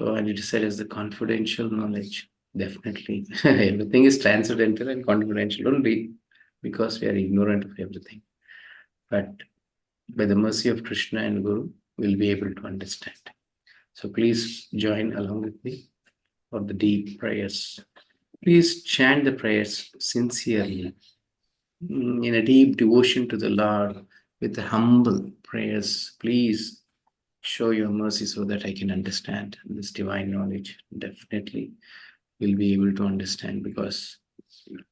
So I need to say as the confidential knowledge. Definitely. Everything is transcendental and confidential only because we are ignorant of everything. But by the mercy of Krishna and Guru, we'll be able to understand. So please join along with me for the deep prayers. Please chant the prayers sincerely, in a deep devotion to the Lord, with the humble prayers. Please show your mercy so that I can understand this divine knowledge. Definitely, we'll be able to understand because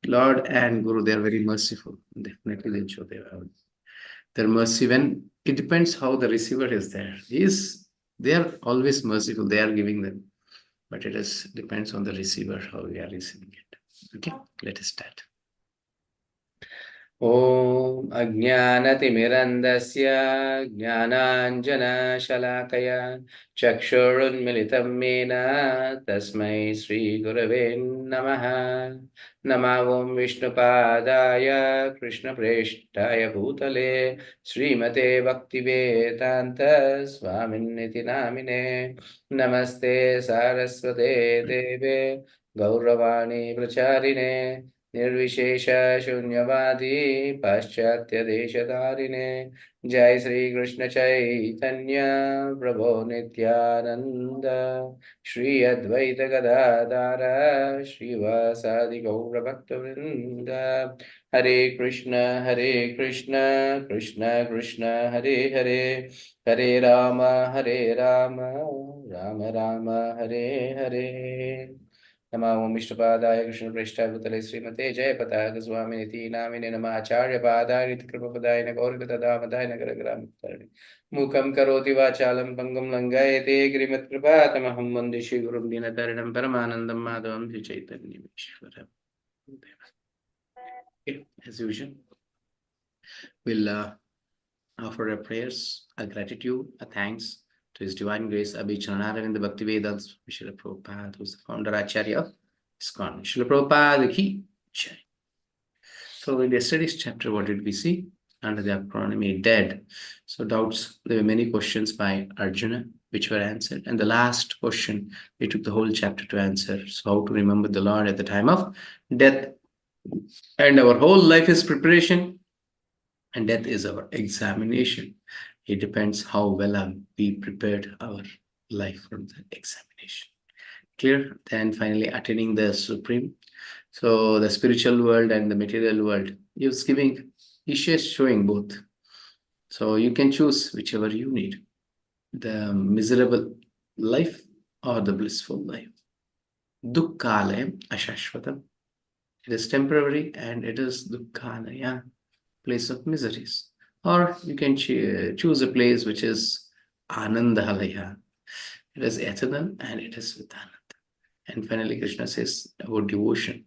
Lord and Guru, they are very merciful. Definitely, they'll show their mercy when it depends how the receiver is there. They are always merciful. They are giving them, but it is depends on the receiver how we are receiving it. Okay, let us start. ॐ अज्ञानतिमिरन्दस्य ज्ञानाञ्जनशलाकया चक्षुरुन्मिलितं येन तस्मै श्रीगुरवे नमः। नमः ॐ विष्णुपादाय कृष्णप्रेष्ठाय भूतले श्रीमते भक्तिवेदान्त स्वामिन्निति नामिने। नमस्ते सारस्वते देवे गौरवाणी प्रचारिणे निर्विशेष शून्यवादी पाश्चात्य देशधारिणे। जय श्री कृष्ण चैतन्य प्रभो नित्यानंद श्री अद्वैत गदाधर श्रीवासादि गौर भक्तवृंद। हरे कृष्ण कृष्ण कृष्ण हरे हरे, हरे राम राम राम हरे हरे। नमः ओं विष्णुपादाय कृष्णप्रेष्ठाय भूतले श्रीमते जयपताक स्वामिनिति नामिने। नमः आचार्यपादाय नित्यकृपपदाय गौरगतदामदाय नगरग्रामोत्तरणे। मूकं करोति वाचालं पङ्गुं लङ्घयते गिरिमत्कृपातमहं वन्दे श्रीगुरुं दीनतारिणं परमानन्दं माधवं श्रीचैतन्यमीश्वरम्। As usual, we'll offer our prayers, a gratitude, a thanks to His Divine Grace, Abhi Charanaravinda Bhaktivedanta Srila Prabhupada, who's the founder Acharya of ISKCON. Srila Prabhupada ki jai. So in yesterday's chapter, what did we see? Under the acronym dead. So doubts, there were many questions by Arjuna, which were answered. And the last question, we took the whole chapter to answer. So how to remember the Lord at the time of death. And our whole life is preparation, and death is our examination. It depends how well we prepared our life for the examination. Clear? Then finally attaining the supreme. So the spiritual world and the material world, he's just showing both. So you can choose whichever you need, the miserable life or the blissful life. Dukkhalayam ashashvatam. It is temporary and it is dukkhalaya, place of miseries. Or you can choose a place which is anandahalaya. It is eternal and it is with ananda. And finally, Krishna says about devotion.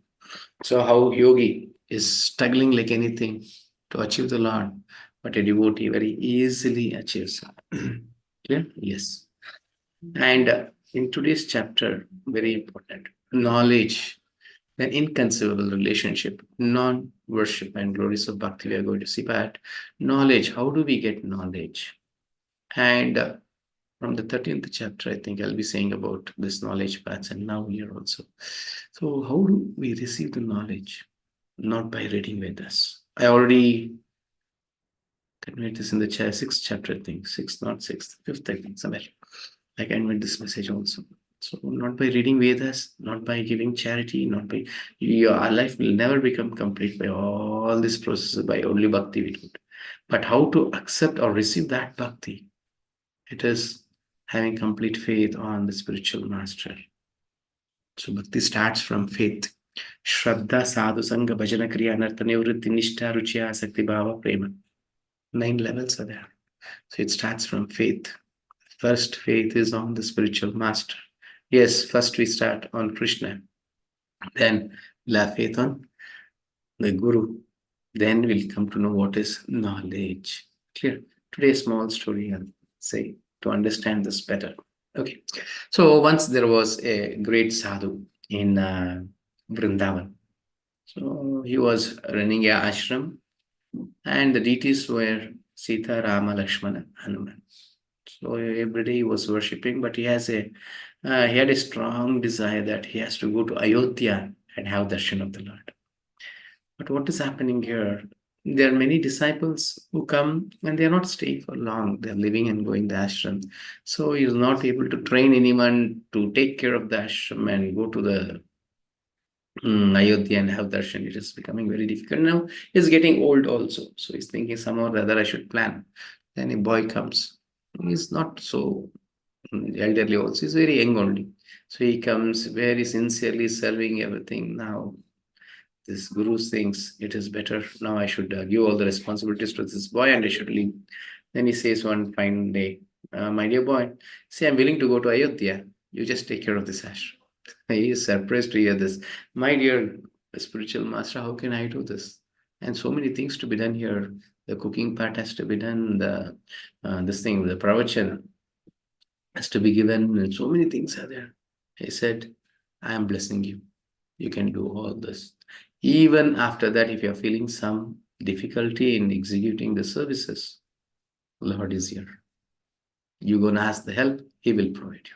So how yogi is struggling like anything to achieve the Lord, but a devotee very easily achieves. Clear? Yes. And in today's chapter, very important, knowledge, an inconceivable relationship, non-worship and glories of bhakti we are going to see. But knowledge, how do we get knowledge? And from the 13th chapter, I think I'll be saying about this knowledge paths, and now here also. So how do we receive the knowledge? Not by reading Vedas. I already conveyed this in the 6th chapter, I think. 6th, not 6th, 5th, I think, somewhere. I conveyed this message also. So not by reading Vedas, not by giving charity, not by our life will never become complete by all this process, by only bhakti we do. But how to accept or receive that bhakti? It is having complete faith on the spiritual master. So bhakti starts from faith. Shraddha, sadhu, sangha, bhajana, kriya, anartha, nivritti, nishtha, ruchya, sakti, bhava, prema. 9 levels are there. So it starts from faith. First, faith is on the spiritual master. Yes, first we start on Krishna. Then we'll have faith on the Guru. Then we'll come to know what is knowledge. Clear? Today's small story, I'll say, to understand this better. Okay. So once there was a great sadhu in Vrindavan. So he was running a ashram, and the deities were Sita, Rama, Lakshmana, Hanuman. So every day he was worshipping, but he has a He had a strong desire that he has to go to Ayodhya and have darshan of the Lord. But what is happening here? There are many disciples who come and they are not staying for long. They are living and going the ashram. So he is not able to train anyone to take care of the ashram and go to the Ayodhya and have darshan. It is becoming very difficult now. He's getting old also. So he's thinking somehow or other I should plan. Then a boy comes. He's not so elderly also. He's very young only. So he comes very sincerely serving everything. Now this guru thinks it is better. Now I should give all the responsibilities to this boy and I should leave. Then he says one fine day, my dear boy, see, I'm willing to go to Ayodhya. You just take care of this ashram. He is surprised to hear this. My dear spiritual master, how can I do this? And so many things to be done here. The cooking part has to be done. The the pravachan has to be given, and so many things are there. He said, I am blessing you. You can do all this. Even after that, if you're feeling some difficulty in executing the services, Lord is here. You're going to ask the help, He will provide you.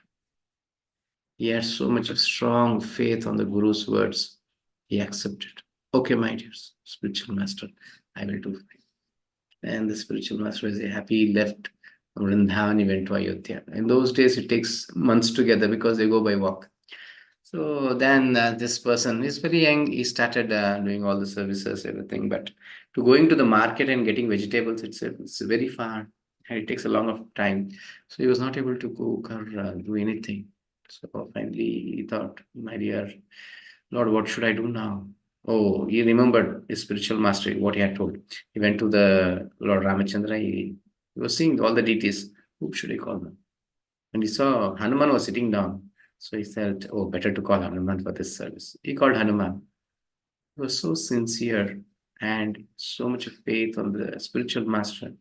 He had so much of strong faith on the Guru's words. He accepted. Okay, my dear spiritual master, I will do it. And the spiritual master was happy. He left Vrindavan, he went to Ayodhya. In those days, it takes months together because they go by walk. So then this person is very young. He started doing all the services, everything. But to going to the market and getting vegetables, it's very far. And it takes a long of time. So he was not able to cook or do anything. So finally he thought, my dear Lord, what should I do now? Oh, he remembered his spiritual master, what he had told. He went to the Lord Ramachandra. He was seeing all the deities. Who should I call them? And he saw Hanuman was sitting down. So he felt, oh, better to call Hanuman for this service. He called Hanuman. He was so sincere and so much of faith on the spiritual master.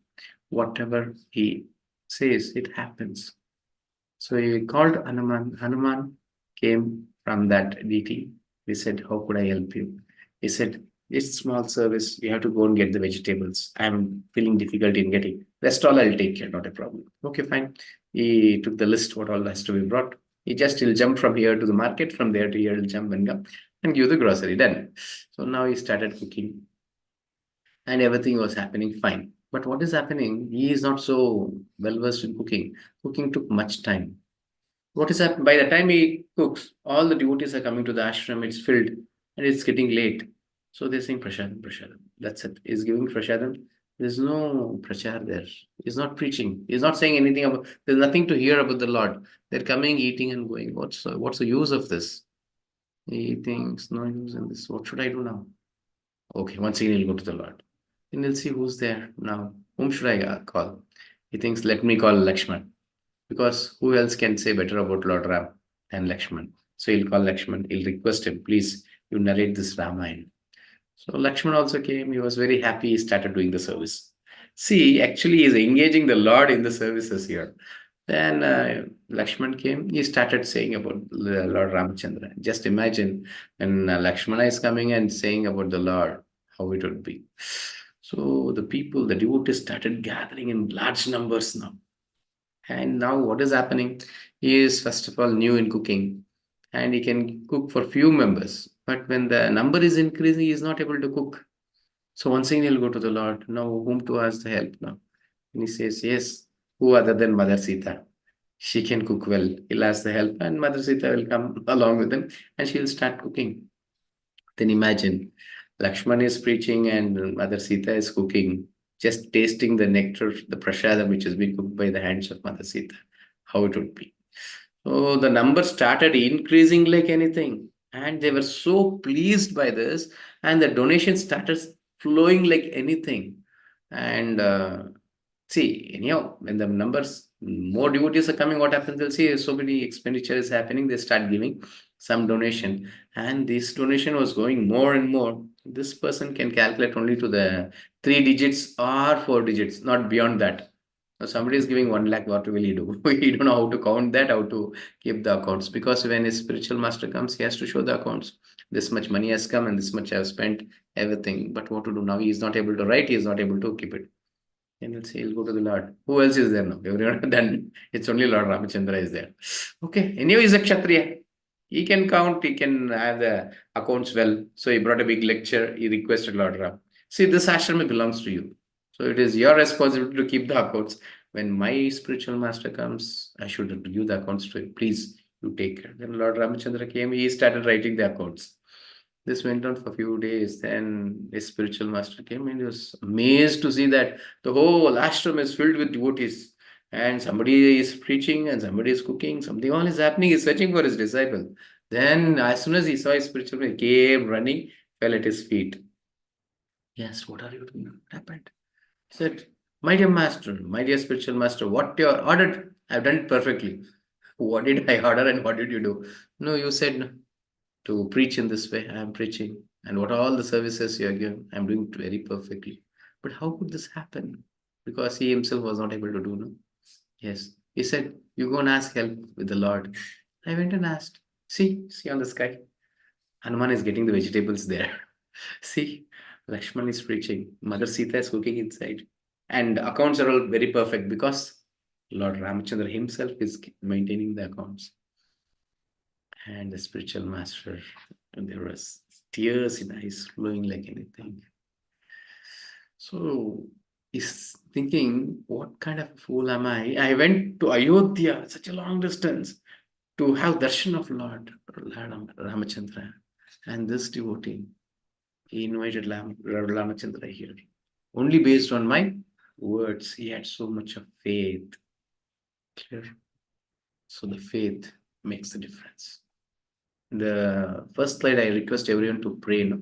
Whatever he says, it happens. So he called Hanuman. Hanuman came from that deity. He said, how could I help you? He said, it's small service. You have to go and get the vegetables. I'm feeling difficulty in getting. Rest all I'll take care, not a problem. Okay, fine. He took the list, what all has to be brought. He'll jump from here to the market, from there to here, he'll jump and come and give the grocery. Done. So now he started cooking and everything was happening fine. But what is happening? He is not so well versed in cooking. Cooking took much time. What is happening? By the time he cooks, all the devotees are coming to the ashram, it's filled and it's getting late. So they're saying prashadam, prashadam. That's it. He's giving prashadam. There's no prachar there. He's not preaching. He's not saying anything about, there's nothing to hear about the Lord. They're coming, eating and going. What's the use of this? He thinks, no use in this. What should I do now? Okay, once again he'll go to the Lord. Then he'll see who's there now. Whom should I call? He thinks, let me call Lakshman. Because who else can say better about Lord Ram than Lakshman? So he'll call Lakshman. He'll request him, please, you narrate this Ramayana. So Lakshman also came. He was very happy. He started doing the service. See, actually, he's engaging the Lord in the services here. Then Lakshman came. He started saying about the Lord Ramachandra. Just imagine when Lakshmana is coming and saying about the Lord, how it would be. So the people, the devotees started gathering in large numbers now. And now what is happening? He is first of all new in cooking and he can cook for few members. But when the number is increasing, he is not able to cook. So once again he'll go to the Lord. Now whom to ask the help now? And he says, yes, who other than Mother Sita? She can cook well. He'll ask the help and Mother Sita will come along with him and she'll start cooking. Then imagine Lakshman is preaching and Mother Sita is cooking, just tasting the nectar, the prasadam which has been cooked by the hands of Mother Sita, how it would be. So the numbers started increasing like anything, and they were so pleased by this, and the donations started flowing like anything. And see, anyhow, when the numbers, more devotees are coming, what happens? They'll see so many expenditure is happening, they start giving some donation, and this donation was going more and more. This person can calculate only to the 3 digits or 4 digits, not beyond that. Now somebody is giving 1 lakh, what will he do? He don't know how to count that, how to keep the accounts. Because when a spiritual master comes, he has to show the accounts. This much money has come and this much I have spent, everything. But what to do now? He is not able to write, he is not able to keep it. Then he'll say, he'll go to the Lord. Who else is there now? Everyone done. It's only Lord Ramachandra is there. Okay. Anyway, he's a Kshatriya. He can count, he can have the accounts well. So he brought a big lecture. He requested Lord Ram. See, this ashram belongs to you. So it is your responsibility to keep the accounts. When my spiritual master comes, I should give the accounts to him. Please, you take care. Then Lord Ramachandra came, he started writing the accounts. This went on for a few days. Then a spiritual master came and he was amazed to see that the whole ashram is filled with devotees. And somebody is preaching and somebody is cooking. Something all is happening. He's searching for his disciple. Then, as soon as he saw his spiritual master, he came running, fell at his feet. Yes, what are you doing? What happened? He said, my dear master, my dear spiritual master, what you ordered, I've done it perfectly. What did I order and what did you do? No, you said to preach in this way. I am preaching. And what are all the services you are giving? I'm doing it very perfectly. But how could this happen? Because he himself was not able to do, no? Yes. He said, you go and ask help with the Lord. I went and asked. See on the sky. Hanuman is getting the vegetables there. See, Lakshman is preaching. Mother Sita is cooking inside. And accounts are all very perfect because Lord Ramachandra himself is maintaining the accounts. And the spiritual master, and there was tears in eyes flowing like anything. So he's thinking, what kind of fool am I? I went to Ayodhya, such a long distance, to have darshan of Lord Ramachandra. And this devotee, he invited Ramachandra here. Only based on my words, he had so much of faith. Clear? So the faith makes the difference. The first slide, I request everyone to pray. No?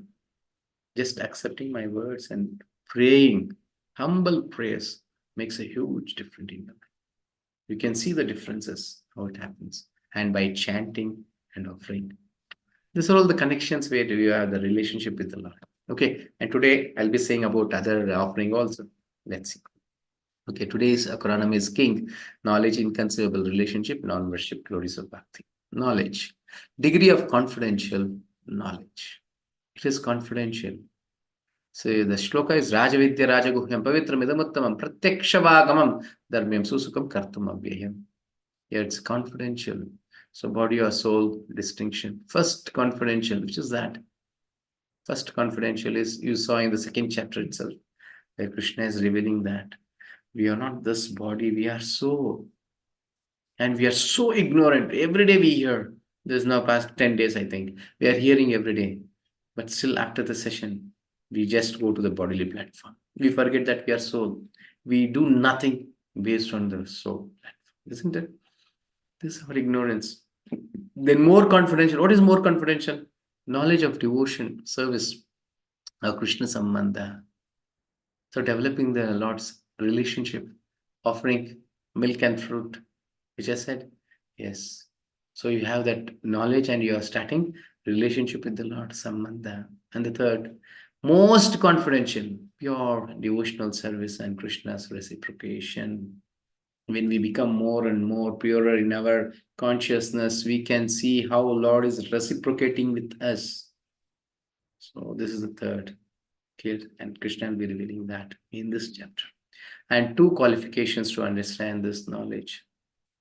Just accepting my words and praying, humble prayers makes a huge difference in them. You can see the differences, how it happens. And by chanting and offering. These are all the connections where you have the relationship with the Lord. Okay, and today I'll be saying about other offering also. Let's see. Okay, today's acronym is KING, Knowledge, Inconceivable Relationship, Non-Worship, Glories of Bhakti. Knowledge, degree of confidential knowledge. It is confidential. So the shloka is Rajavidya Rajaguhyam Pavitram Idamuttamam Pratyakshavangamam Dharmyam Susukam Kartum Abhyayam. Here it's confidential. So body or soul distinction. First confidential, which is that? First confidential is you saw in the second chapter itself, where Krishna is revealing that we are not this body, we are soul. And we are so ignorant. Every day we hear. There's now past 10 days, I think. We are hearing every day. But still after the session, we just go to the bodily platform. We forget that we are soul. We do nothing based on the soul platform. Isn't it? This is our ignorance. Then more confidential. What is more confidential? Knowledge of devotion, service, Krishna Sambandha. So developing the Lord's relationship, offering milk and fruit, which I said, yes. So you have that knowledge and you are starting relationship with the Lord, Sambandha. And the third, most confidential, pure devotional service and Krishna's reciprocation. When we become more and more purer in our consciousness, we can see how Lord is reciprocating with us. So this is the third. Clear? And Krishna will be revealing that in this chapter. And two qualifications to understand this knowledge.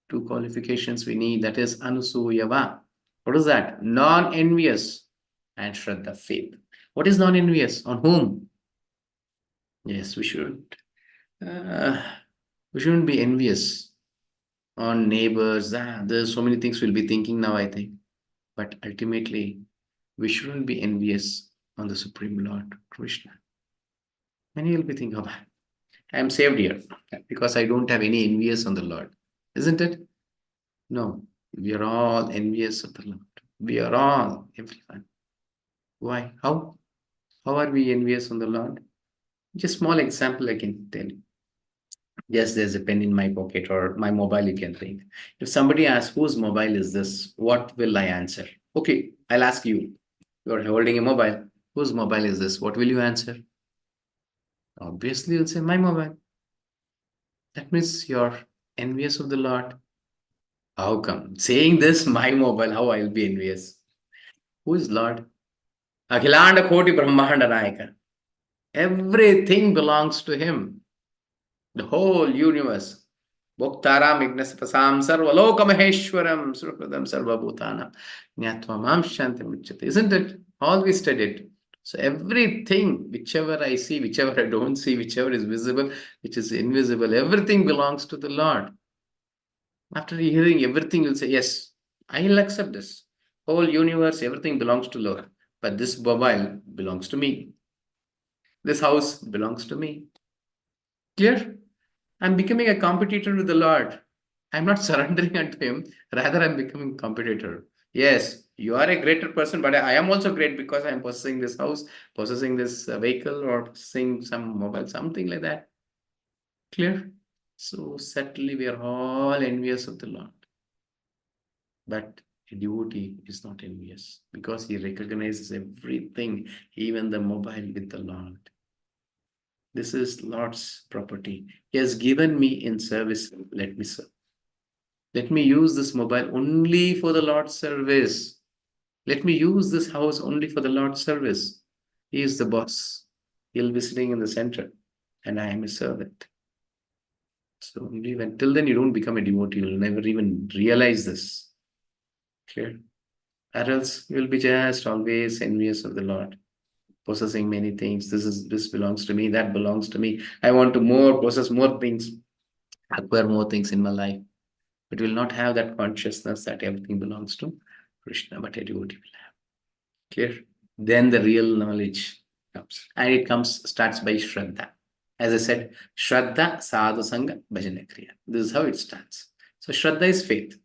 Two qualifications we need, that is Anusuyava. What is that? Non-envious and Shraddha, faith. What is non-envious? On whom? Yes, we shouldn't be envious on neighbors. There's so many things we'll be thinking now, I think. But ultimately, we shouldn't be envious on the Supreme Lord, Krishna. Many will be thinking, oh, I am saved here because I don't have any envious on the Lord. Isn't it? No, we are all envious of the Lord. We are all, everyone. Why? How? How are we envious on the Lord? Just small example I can tell you. Yes, there's a pen in my pocket or my mobile, you can think. If somebody asks, whose mobile is this? What will I answer? Okay, I'll ask you. You're holding a mobile. Whose mobile is this? What will you answer? Obviously, you'll say, my mobile. That means you're envious of the Lord. How come? Saying this, my mobile, how I'll be envious? Who is Lord? Akhilanda Koti Brahmanda Nayaka. Everything belongs to him. The whole universe. Bhoktaram Ignasapasam Sarvalokamaheeshwaram Surhudam Sarvabhutanam Nyatva Mam Shanti Muchyate. Isn't it? All we studied. So everything, whichever I see, whichever I don't see, whichever is visible, which is invisible, everything belongs to the Lord. After hearing everything, you'll say, yes, I'll accept this. Whole universe, everything belongs to Lord. But this mobile belongs to me. This house belongs to me. Clear? I'm becoming a competitor with the Lord. I'm not surrendering unto Him. Rather, I'm becoming competitor. Yes, you are a greater person, but I am also great because I'm possessing this house, possessing this vehicle, or possessing some mobile, something like that. Clear? So certainly we are all envious of the Lord. But a devotee is not envious because he recognizes everything, even the mobile with the Lord. This is Lord's property. He has given me in service. Let me serve. Let me use this mobile only for the Lord's service. Let me use this house only for the Lord's service. He is the boss. He'll be sitting in the center, and I am a servant. So only when till then you don't become a devotee, you'll never even realize this. Clear? Or else you will be just always envious of the Lord, possessing many things. This belongs to me, that belongs to me. I want to more possess more things, acquire more things in my life. But will not have that consciousness that everything belongs to Krishna, but a devotee will have. Clear? Then the real knowledge comes. And it starts by Shraddha. As I said, Shraddha, Sadhu Sangha, Bhajana Kriya. This is how it starts. So Shraddha is faith.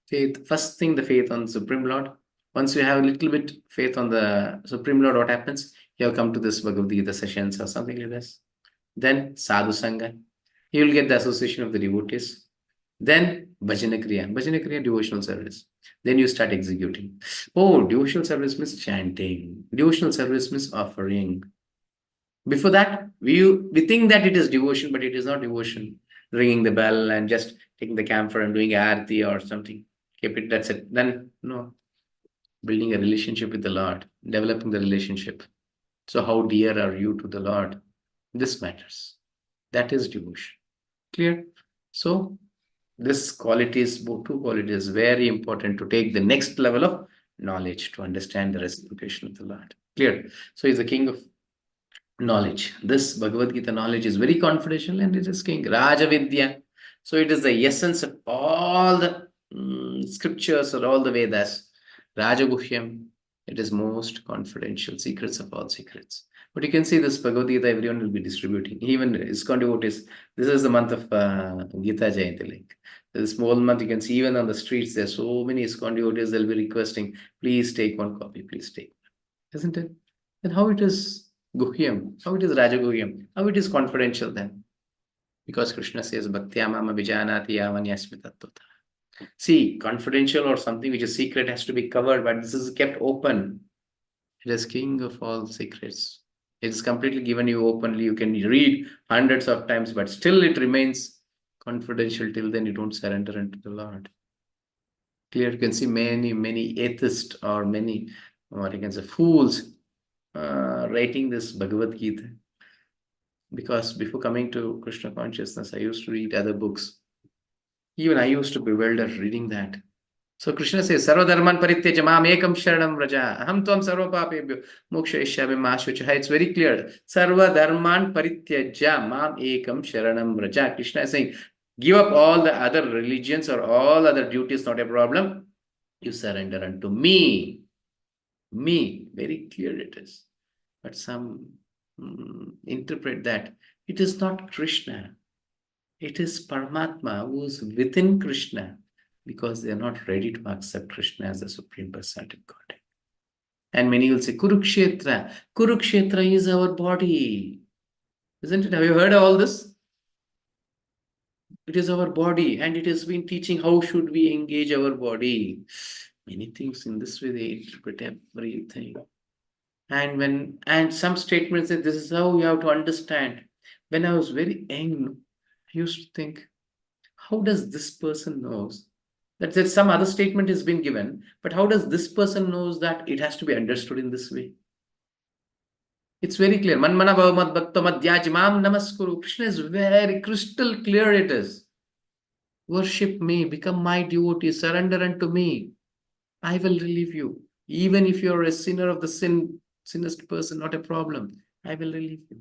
Faith, first thing, the faith on the Supreme Lord. Once you have a little bit faith on the Supreme Lord, what happens? You have come to this Bhagavad Gita sessions or something like this. Then Sadhu Sangha. You will get the association of the devotees. Then Bhajana Kriya. Bhajana Kriya, devotional service. Then you start executing. Oh, devotional service means chanting. Devotional service means offering. Before that, we think that it is devotion, but it is not devotion. Ringing the bell and just taking the camphor and doing arati or something. Keep it, that's it. Then, no. Building a relationship with the Lord, developing the relationship. So, how dear are you to the Lord? This matters. That is devotion. Clear? So, this quality is, two qualities, very important to take the next level of knowledge to understand the reciprocation of the Lord. Clear? So, he's the king of knowledge. This Bhagavad Gita knowledge is very confidential and it is king. Rajavidya. So, it is the essence of all the scriptures or all the Vedas. Rajaguhyam. It is most confidential, secrets of all secrets. But you can see this Bhagavad Gita, everyone will be distributing. Even ISKCON devotees, this is the month of Gita Jayanti. Like this whole month, you can see even on the streets, there are so many ISKCON devotees, they'll be requesting, please take one copy, please take one. Isn't it? Then how it is Guhyam, how it is Rajaguhyam, how it is confidential then? Because Krishna says, Bhaktya mama vijanati yavanyasmi tattvata. See, confidential or something which is secret has to be covered, but this is kept open. It is king of all secrets. It is completely given you openly. You can read hundreds of times, but still it remains confidential till then you don't surrender unto the Lord. Clear? You can see many atheists or many, what you can say, fools writing this Bhagavad Gita. Because before coming to Krishna consciousness, I used to read other books. Even I used to bewilder reading that. So Krishna says, Sarva Dharman Parityaja Mam Ekam Sharanam Vraja. Aham Tvam Sarva Papebhyo Mokshayishyami Ma Shuchaha. It's very clear. Sarva Dharman Parityaja Mam Ekam Sharanam Vraja. Krishna is saying, give up all the other religions or all other duties, not a problem. You surrender unto me. Me. Very clear it is. But some interpret that it is not Krishna. It is Paramatma who is within Krishna, because they are not ready to accept Krishna as the Supreme Personality of Godhead. And many will say, Kurukshetra. Kurukshetra is our body. Isn't it? Have you heard all this? It is our body, and it has been teaching how should we engage our body. Many things in this way they interpret everything. And some statements say this is how you have to understand. When I was very young, I used to think, how does this person knows that some other statement has been given, but how does this person knows that it has to be understood in this way? It's very clear. Manmana bhavamat bhakta madhyajimam namaskuru. Krishna is very crystal clear it is. Worship me, become my devotee, surrender unto me. I will relieve you. Even if you're a sinner of the sinnest person, not a problem. I will relieve you.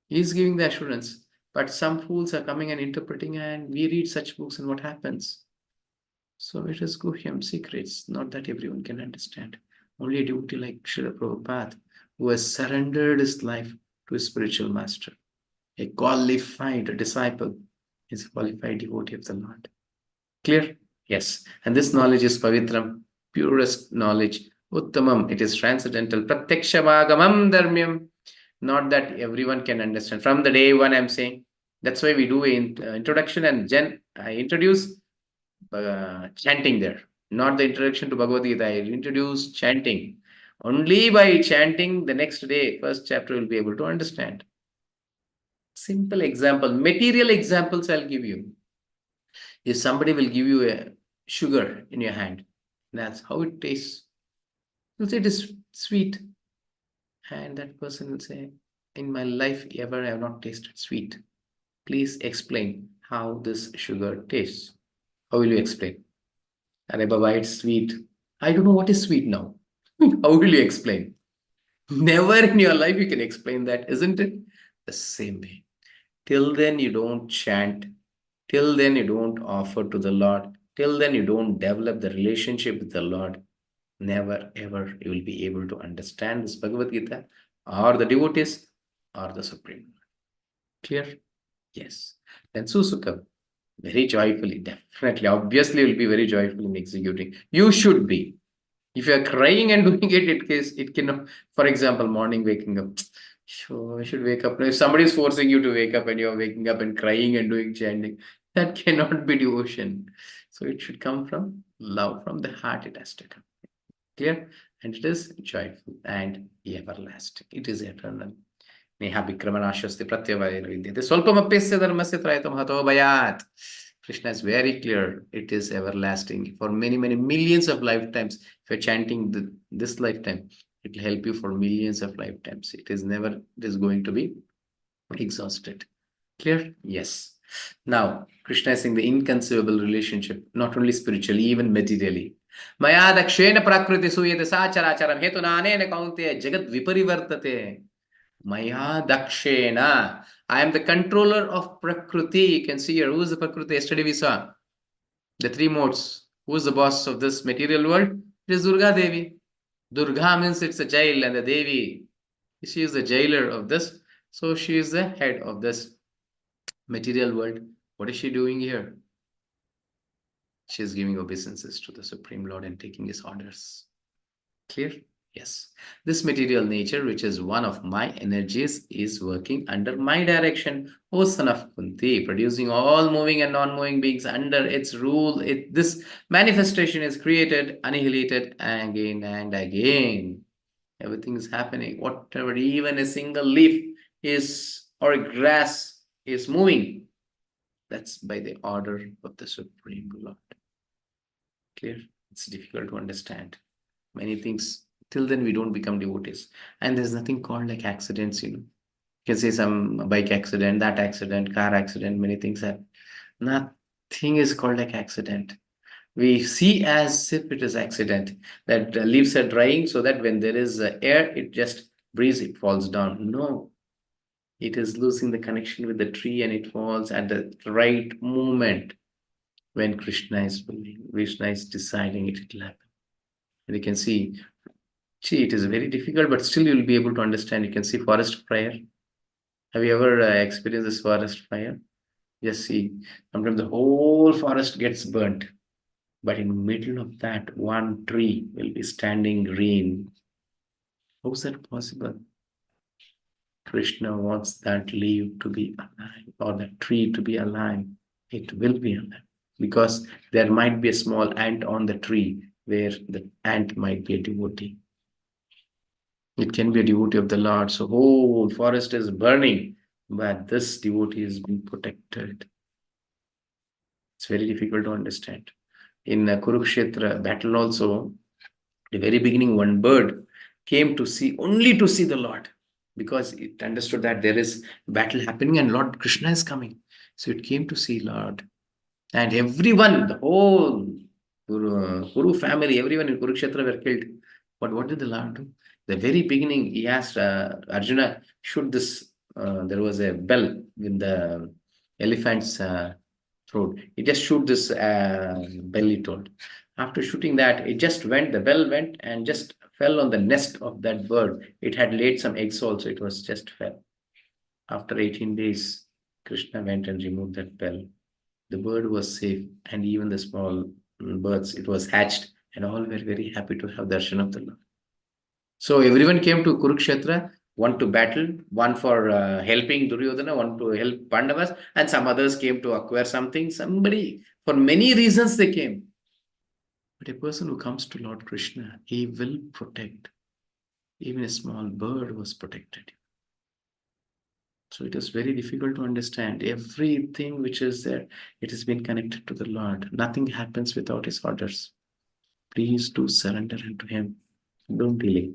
He is giving the assurance. But some fools are coming and interpreting, and we read such books, and what happens? So it is Guhyam secrets, not that everyone can understand. Only a devotee like Srila Prabhupada, who has surrendered his life to his spiritual master, a qualified disciple, is a qualified devotee of the Lord. Clear? Yes. And this knowledge is Pavitram, purest knowledge. Uttamam, it is transcendental. Pratyakshamāgamam dharmyam. Not that everyone can understand. From the day one, I'm saying. That's why we do an introduction and I introduce chanting there. Not the introduction to Bhagavad Gita. I introduce chanting. Only by chanting, the next day, first chapter will be able to understand. Simple example, material examples I'll give you. If somebody will give you a sugar in your hand, that's how it tastes. You'll say it is sweet. And that person will say, in my life ever I have not tasted sweet. Please explain how this sugar tastes. How will you explain? Arey Baba, it's sweet. I don't know what is sweet now. How will you explain? Never in your life you can explain that, isn't it? The same way. Till then you don't chant. Till then you don't offer to the Lord. Till then you don't develop the relationship with the Lord. Never ever you will be able to understand this Bhagavad Gita or the devotees or the Supreme Lord. Clear? Yes. Then Susukam, very joyfully, definitely, obviously will be very joyful in executing. You should be. If you are crying and doing it cannot, for example, morning waking up. Sure, I should wake up. If somebody is forcing you to wake up and you're waking up and crying and doing chanting, that cannot be devotion. So it should come from love, from the heart it has to come. Clear? And it is joyful and everlasting. It is eternal. Neha Vikramanashasti Pratyavayana Vidyate. Swalpamapyasya dharmasya trayatam hato bhayat. Krishna is very clear. It is everlasting. For many, many millions of lifetimes, if you're chanting this lifetime, it will help you for millions of lifetimes. It is going to be exhausted. Clear? Yes. Now, Krishna is saying the inconceivable relationship, not only spiritually, even materially. Maya dakshena prakriti suyate sacharacharam hetunanena kaunteya jagat viparivartate. Maya dakshena. I am the controller of Prakriti. You can see here. Who is the Prakriti? Yesterday we saw the three modes. Who is the boss of this material world? It is Durga Devi. Durga means it's a jail, and the Devi, she is the jailer of this. So she is the head of this material world. What is she doing here? She is giving obeisances to the Supreme Lord and taking his orders. Clear? Yes. This material nature, which is one of my energies, is working under my direction. O son of Kunti, producing all moving and non-moving beings under its rule. This manifestation is created, annihilated again and again. Everything is happening. Whatever, even a single leaf is or a grass is moving. That's by the order of the Supreme Lord. Clear? It's difficult to understand. Many things, till then we don't become devotees. And there's nothing called like accidents, you can say some bike accident, that accident, car accident, many things happen. Nothing is called like accident. We see as if it is accident, that leaves are drying so that when there is air, it just breeze, it falls down. No, it is losing the connection with the tree and it falls at the right moment when Krishna is willing, Krishna is deciding it will happen. And you can see, it is very difficult, but still you'll be able to understand. You can see forest fire. Have you ever experienced this forest fire? Just see, sometimes the whole forest gets burnt, but in the middle of that, one tree will be standing green. How is that possible? Krishna wants that leaf to be alive or that tree to be alive. It will be alive because there might be a small ant on the tree where the ant might be a devotee. It can be a devotee of the Lord. So whole forest is burning, but this devotee is being protected. It's very difficult to understand. In Kurukshetra battle also, the very beginning, one bird came to see, only to see the Lord. because it understood that there is battle happening and Lord Krishna is coming. So it came to see Lord. And everyone, the whole Kuru family, everyone in Kurukshetra were killed. But what did the Lord do? The very beginning, he asked Arjuna, shoot this. There was a bell in the elephant's throat. He just shoot this bell, he told. After shooting that, it just went, the bell went and just fell on the nest of that bird. It had laid some eggs also, it was just fell. After 18 days, Krishna went and removed that bell. The bird was safe, and even the small birds, it was hatched, and all were very happy to have darshan of the Lord. So everyone came to Kurukshetra, one to battle, one for helping Duryodhana, one to help Pandavas, and some others came to acquire something. Somebody, for many reasons, they came. But a person who comes to Lord Krishna, he will protect. Even a small bird was protected. So it is very difficult to understand. Everything which is there, it has been connected to the Lord. Nothing happens without His orders. Please do surrender unto Him. Don't delay.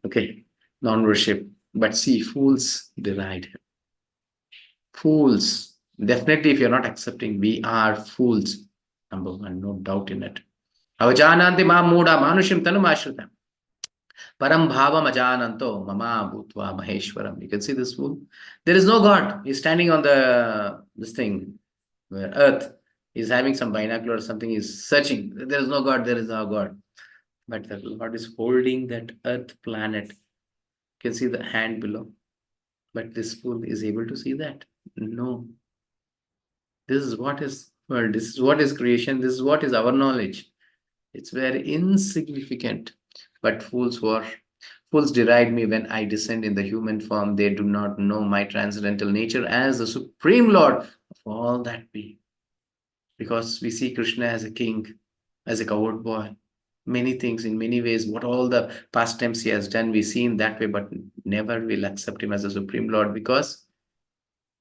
Okay, non-worship. But see, fools deride Him. Fools. Definitely, if you're not accepting, we are fools. Number one, no doubt in it. Avajananti ma muda manushim tanumashritam. Param bhavam ajananto mama bhutva maheshwaram. You can see this fool. There is no God. He's standing on this thing, where earth. He's having some binocular or something. He's searching. There is no God. There is no God. But the Lord is holding that earth planet. You can see the hand below. But this fool is able to see that. No. This is what is world. This is what is creation. This is what is our knowledge. It's very insignificant. But fools deride me when I descend in the human form. They do not know my transcendental nature as the supreme Lord of all that be. Because we see Krishna as a king, as a coward boy, many things in many ways, what all the pastimes he has done, we see in that way, but never will accept him as a supreme Lord, because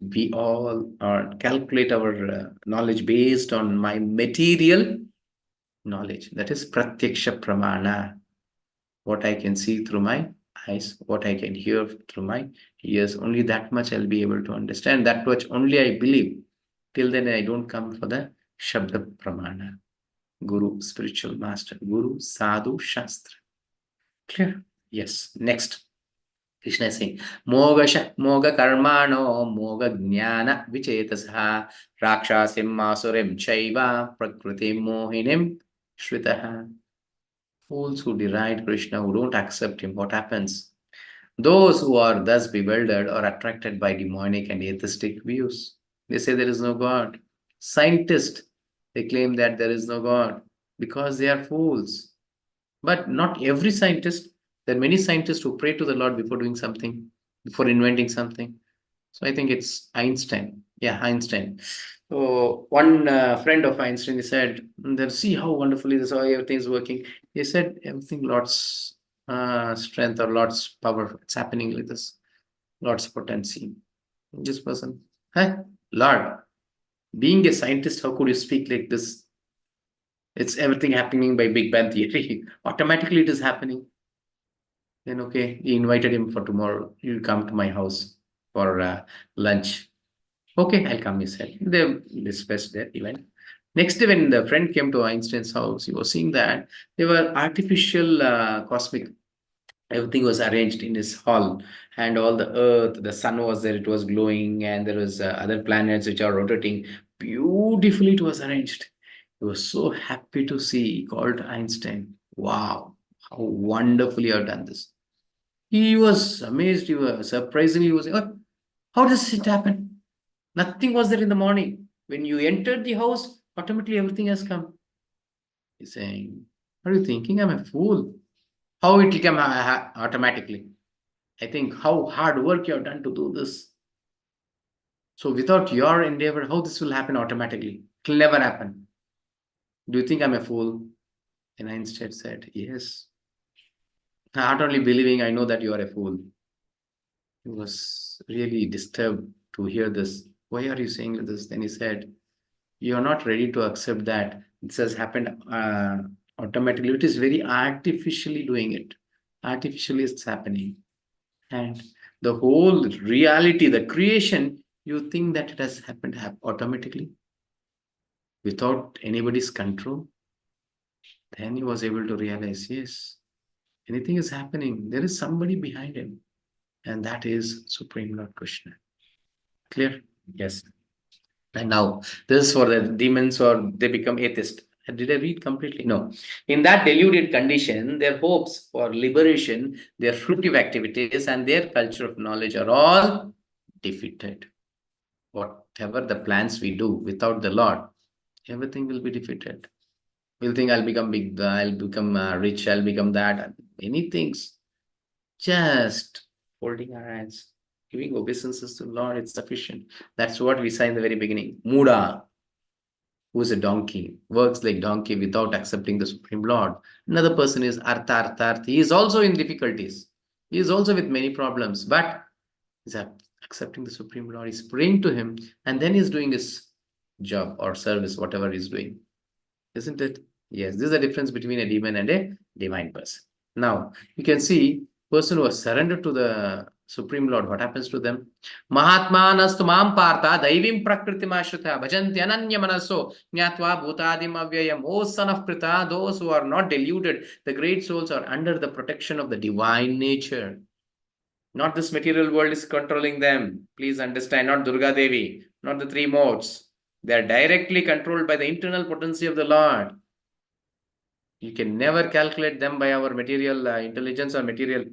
we all calculate our knowledge based on my material knowledge. That is pratyaksha pramana. What I can see through my eyes, what I can hear through my ears, only that much I'll be able to understand. That much only I believe. Till then, I don't come for the Shabda Pramana. Guru, spiritual master. Guru, Sadhu, Shastra. Clear? Yes. Next. Krishna is saying, Moga Karmano, Moga Jnana, Vichetasaha, Rakshasim Masurim Chaiva, Prakriti Mohinim, Shritaha. Fools who deride Krishna, who don't accept him, what happens? Those who are thus bewildered or attracted by demonic and atheistic views. They say there is no God. Scientists, they claim that there is no God because they are fools. But not every scientist. There are many scientists who pray to the Lord before doing something, before inventing something. So I think it's Einstein. Yeah, Einstein. So one friend of Einstein, he said, see how wonderfully this, how everything is working. He said, everything Lord's strength or Lord's power. It's happening like this. Lord's potency. This person, huh? Lord, being a scientist, how could you speak like this? It's everything happening by Big Bang theory. Automatically it is happening. Then okay, he invited him for tomorrow. You'll come to my house for lunch. Okay, I'll come, he said. They discussed their event. Next day, when the friend came to Einstein's house, he was seeing that they were artificial cosmic. Everything was arranged in his hall, and all the earth, the sun was there, it was glowing, and there was other planets which are rotating. Beautifully, it was arranged. He was so happy to see. He called Einstein. Wow, how wonderfully you have done this. He was amazed. He was surprisingly, he was saying, oh, how does it happen? Nothing was there in the morning. When you entered the house, automatically everything has come. He's saying, are you thinking I'm a fool? How it will come automatically? I think how hard work you have done to do this. So without your endeavor, how this will happen automatically? It will never happen. Do you think I'm a fool? And Einstein said, yes. Not only believing, I know that you are a fool. He was really disturbed to hear this. Why are you saying this? Then he said, you are not ready to accept that this has happened automatically. It is very artificially doing it. Artificially it's happening. And the whole reality, the creation, you think that it has happened automatically without anybody's control. Then he was able to realize, yes, anything is happening, there is somebody behind him, and that is Supreme Lord Krishna. Clear? Yes. And now, this is for the demons or they become atheist. Did I read completely? No. In that deluded condition, their hopes for liberation, their fruitive activities, and their culture of knowledge are all defeated. Whatever the plans we do without the Lord, everything will be defeated. We'll think I'll become big, I'll become rich, I'll become that. Many things. Just holding our hands, giving obeisances to the Lord, it's sufficient. That's what we saw in the very beginning. Muda, who is a donkey, works like donkey without accepting the Supreme Lord. Another person is Artha. He is also in difficulties. He is also with many problems, but he's accepting the Supreme Lord. He's praying to him, and then he's doing his job or service, whatever he's doing. Isn't it? Yes, this is the difference between a demon and a divine person. Now, you can see person who has surrendered to the Supreme Lord, what happens to them? Mahatmanastu mam partha daivim prakritimashritha bhajanti ananya manaso jnatva bhutadim avyayam. O son of Pritha, those who are not deluded, the great souls are under the protection of the divine nature. Not this material world is controlling them. Please understand, not Durga Devi, not the three modes. They are directly controlled by the internal potency of the Lord. You can never calculate them by our material intelligence or material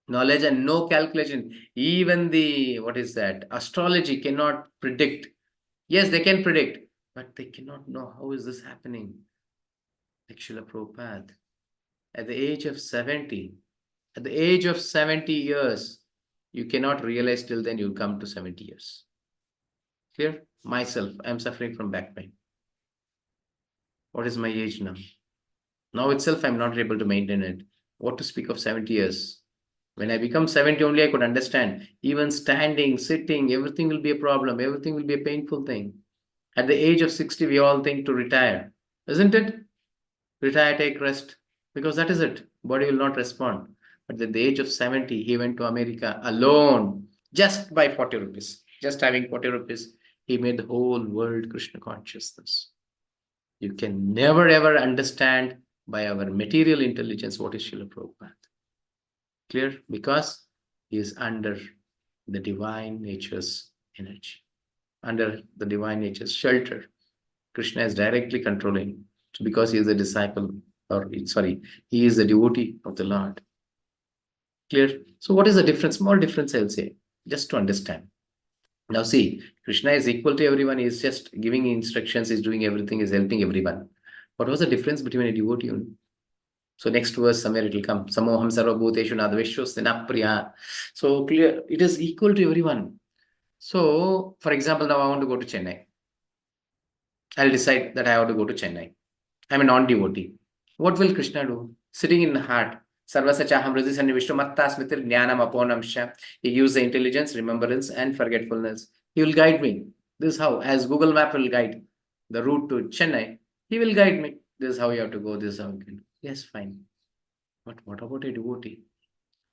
knowledge, and no calculation. Even the, what is that? Astrology cannot predict. Yes, they can predict, but they cannot know how is this happening. Like Srila Prabhupada, at the age of 70, at the age of 70 years, you cannot realize till then you'll come to 70 years. Clear? Myself, I'm suffering from back pain. What is my age now? Now itself, I'm not able to maintain it. What to speak of 70 years? When I become 70 only, I could understand. Even standing, sitting, everything will be a problem. Everything will be a painful thing. At the age of 60, we all think to retire. Isn't it? Retire, take rest. Because that is it. Body will not respond. But at the age of 70, he went to America alone. Just by 40 rupees. Just having 40 rupees. He made the whole world Krishna consciousness. You can never ever understand by our material intelligence what is Srila Prabhupada. Clear? Because he is under the divine nature's energy, under the divine nature's shelter. Krishna is directly controlling. So because he is a disciple, or sorry, he is a devotee of the Lord. Clear? So what is the difference? Small difference, I'll say, just to understand. Now see, Krishna is equal to everyone. He is just giving instructions, he's doing everything, he's helping everyone. What was the difference between a devotee and... So next verse, somewhere it will come. Samoham sarvabhuteshu nadveshyo priya. So clear, it is equal to everyone. So, for example, now I want to go to Chennai. I'll decide that I have to go to Chennai. I'm a non-devotee. What will Krishna do? Sitting in the heart. Sarvasachaham Hridhi Sannivishto Matta Smritir Jnanam Aponamsha. He gives the intelligence, remembrance, and forgetfulness. He will guide me. This is how, as Google Map will guide the route to Chennai, he will guide me. This is how you have to go, this is how you can do. Yes, fine. But what about a devotee?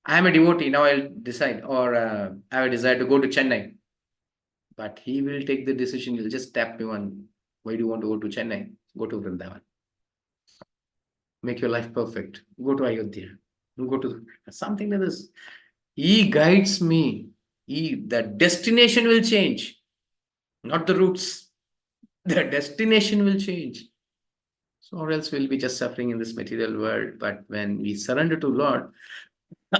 I am a devotee, now I'll decide, or I have a desire to go to Chennai. But he will take the decision, he'll just tap me on, why do you want to go to Chennai? Go to Vrindavan. Make your life perfect. Go to Ayodhya. Go to something like this. He guides me. The destination will change, not the routes. The destination will change. So, or else we'll be just suffering in this material world. But when we surrender to Lord,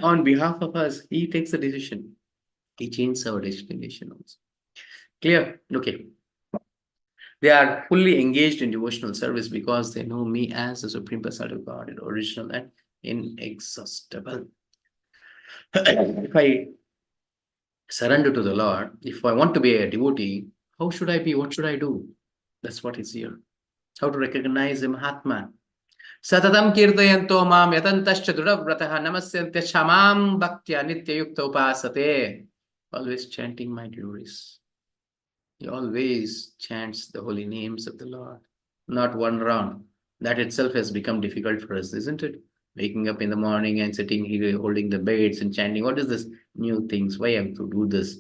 on behalf of us, He takes the decision. He changes our destination also. Clear? Okay. They are fully engaged in devotional service because they know me as the Supreme Personality of God, original and inexhaustible. If I surrender to the Lord, if I want to be a devotee, how should I be? What should I do? That's what is here. How to recognize the Mahatma. Satatam kirtayanto mam yatantascha drudavrataha namasyantya shamam bhaktya nitya yukta upasate. Always chanting my glories. He always chants the holy names of the Lord. Not one round. That itself has become difficult for us, isn't it? Waking up in the morning and sitting here holding the beds and chanting. What is this new things? Why I have to do this?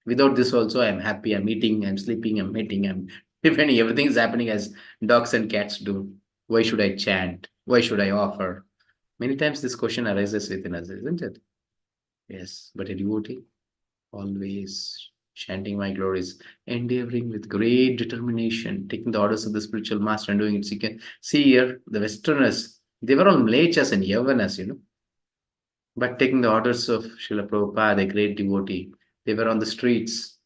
Without this also, I'm happy. I'm eating, I'm sleeping, I'm eating, I'm depending. Everything is happening as dogs and cats do. Why should I chant? Why should I offer? Many times this question arises within us, isn't it? Yes, but a devotee always chanting my glories, endeavoring with great determination, taking the orders of the spiritual master and doing it. So you can see here, the Westerners, they were all mlechas and yavanas, but taking the orders of Srila Prabhupada, a great devotee, they were on the streets,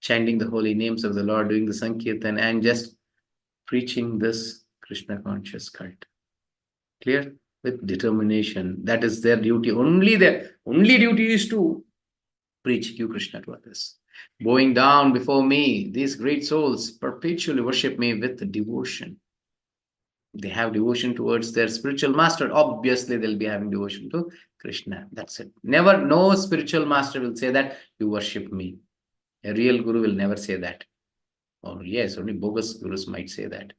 chanting the holy names of the Lord, doing the Sankirtan, and just preaching this Krishna conscious cult. Clear? With determination. That is their duty. Only their only duty is to preach you Krishna to others. Bowing down before me, these great souls perpetually worship me with devotion. They have devotion towards their spiritual master. Obviously, they'll be having devotion to Krishna. That's it. Never, no spiritual master will say that you worship me. A real guru will never say that. Or yes, only bogus gurus might say that.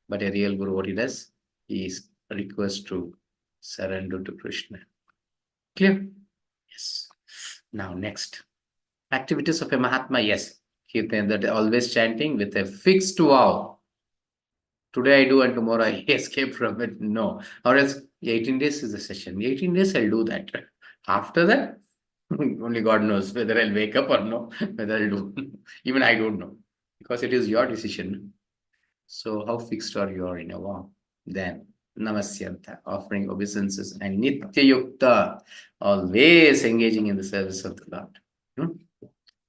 But a real guru, what he does, he requests to surrender to Krishna. Clear? Yes. Now, next. Activities of a Mahatma, yes. That always chanting with a fixed vow. Today I do and tomorrow I escape from it. No. Or else 18 days is the session. 18 days I'll do that. After that, only God knows whether I'll wake up or no, whether I'll do. Even I don't know. Because it is your decision. So how fixed are you in a vow? Then Namasyanta, offering obeisances, and Nitya Yukta, always engaging in the service of the Lord.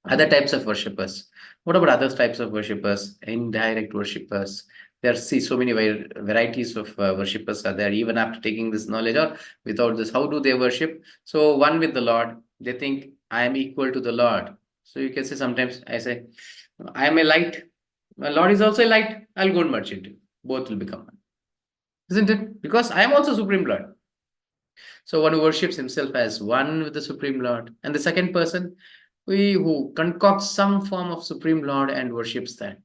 Other types of worshippers. What about other types of worshippers? Indirect worshippers. There are so many varieties of worshippers are there, even after taking this knowledge or without this. How do they worship? So one with the Lord, they think I am equal to the Lord. So you can say sometimes I say, I am a light. My Lord is also a light. I'll go and merge into. Both will become one. Isn't it? Because I am also Supreme Lord. So one who worships himself as one with the Supreme Lord. And the second person, who concocts some form of Supreme Lord and worships that.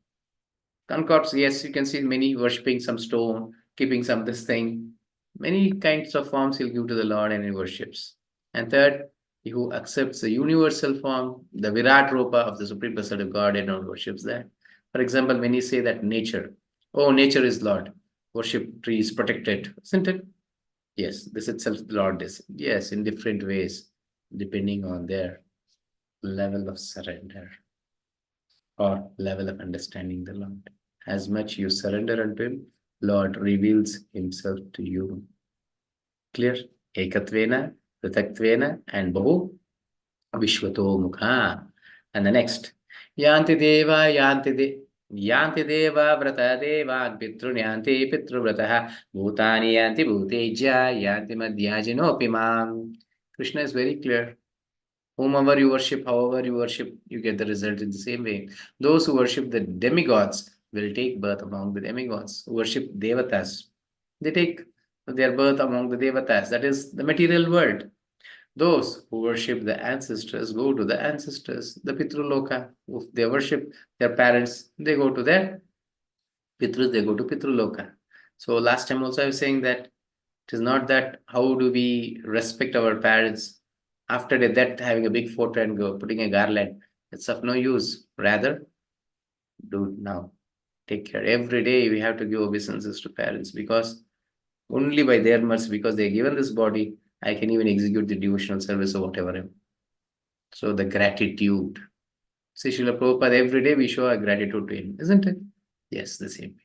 Concocts, yes, you can see many worshipping some stone, keeping some this thing. Many kinds of forms he'll give to the Lord and he worships. And third, he who accepts the universal form, the Virat Rupa of the Supreme Person of God and worships that. For example, many say that nature, oh, nature is Lord. Worship trees, protected, isn't it? Yes, this itself Lord is. Yes, in different ways, depending on their level of surrender or level of understanding the Lord. As much you surrender unto Him, Lord reveals Himself to you. Clear? Ekatvena, Pritatvena, and Bahu Vishwato Mukha. And the next, Yanti Deva, Yanti Deva, Vrata Deva, Pitrunyanti, Pitruvrataha, Bhutani Yanti Bhuteja, Yanti Madhyajinopi Mam. Krishna is very clear. Whomever you worship, however you worship, you get the result in the same way. Those who worship the demigods will take birth among the demigods. Who worship devatas, they take their birth among the devatas. That is the material world. Those who worship the ancestors go to the ancestors, the Pitruloka. If they worship their parents, they go to their Pitrus, they go to Pitruloka. So last time also I was saying that it is not that how do we respect our parents after their death, having a big photo and go putting a garland. It's of no use. Rather, do it now. Take care. Every day we have to give obeisances to parents because only by their mercy, because they're given this body, I can even execute the devotional service or whatever. So the gratitude. See, Srila Prabhupada, every day we show our gratitude to him, isn't it? Yes, the same way.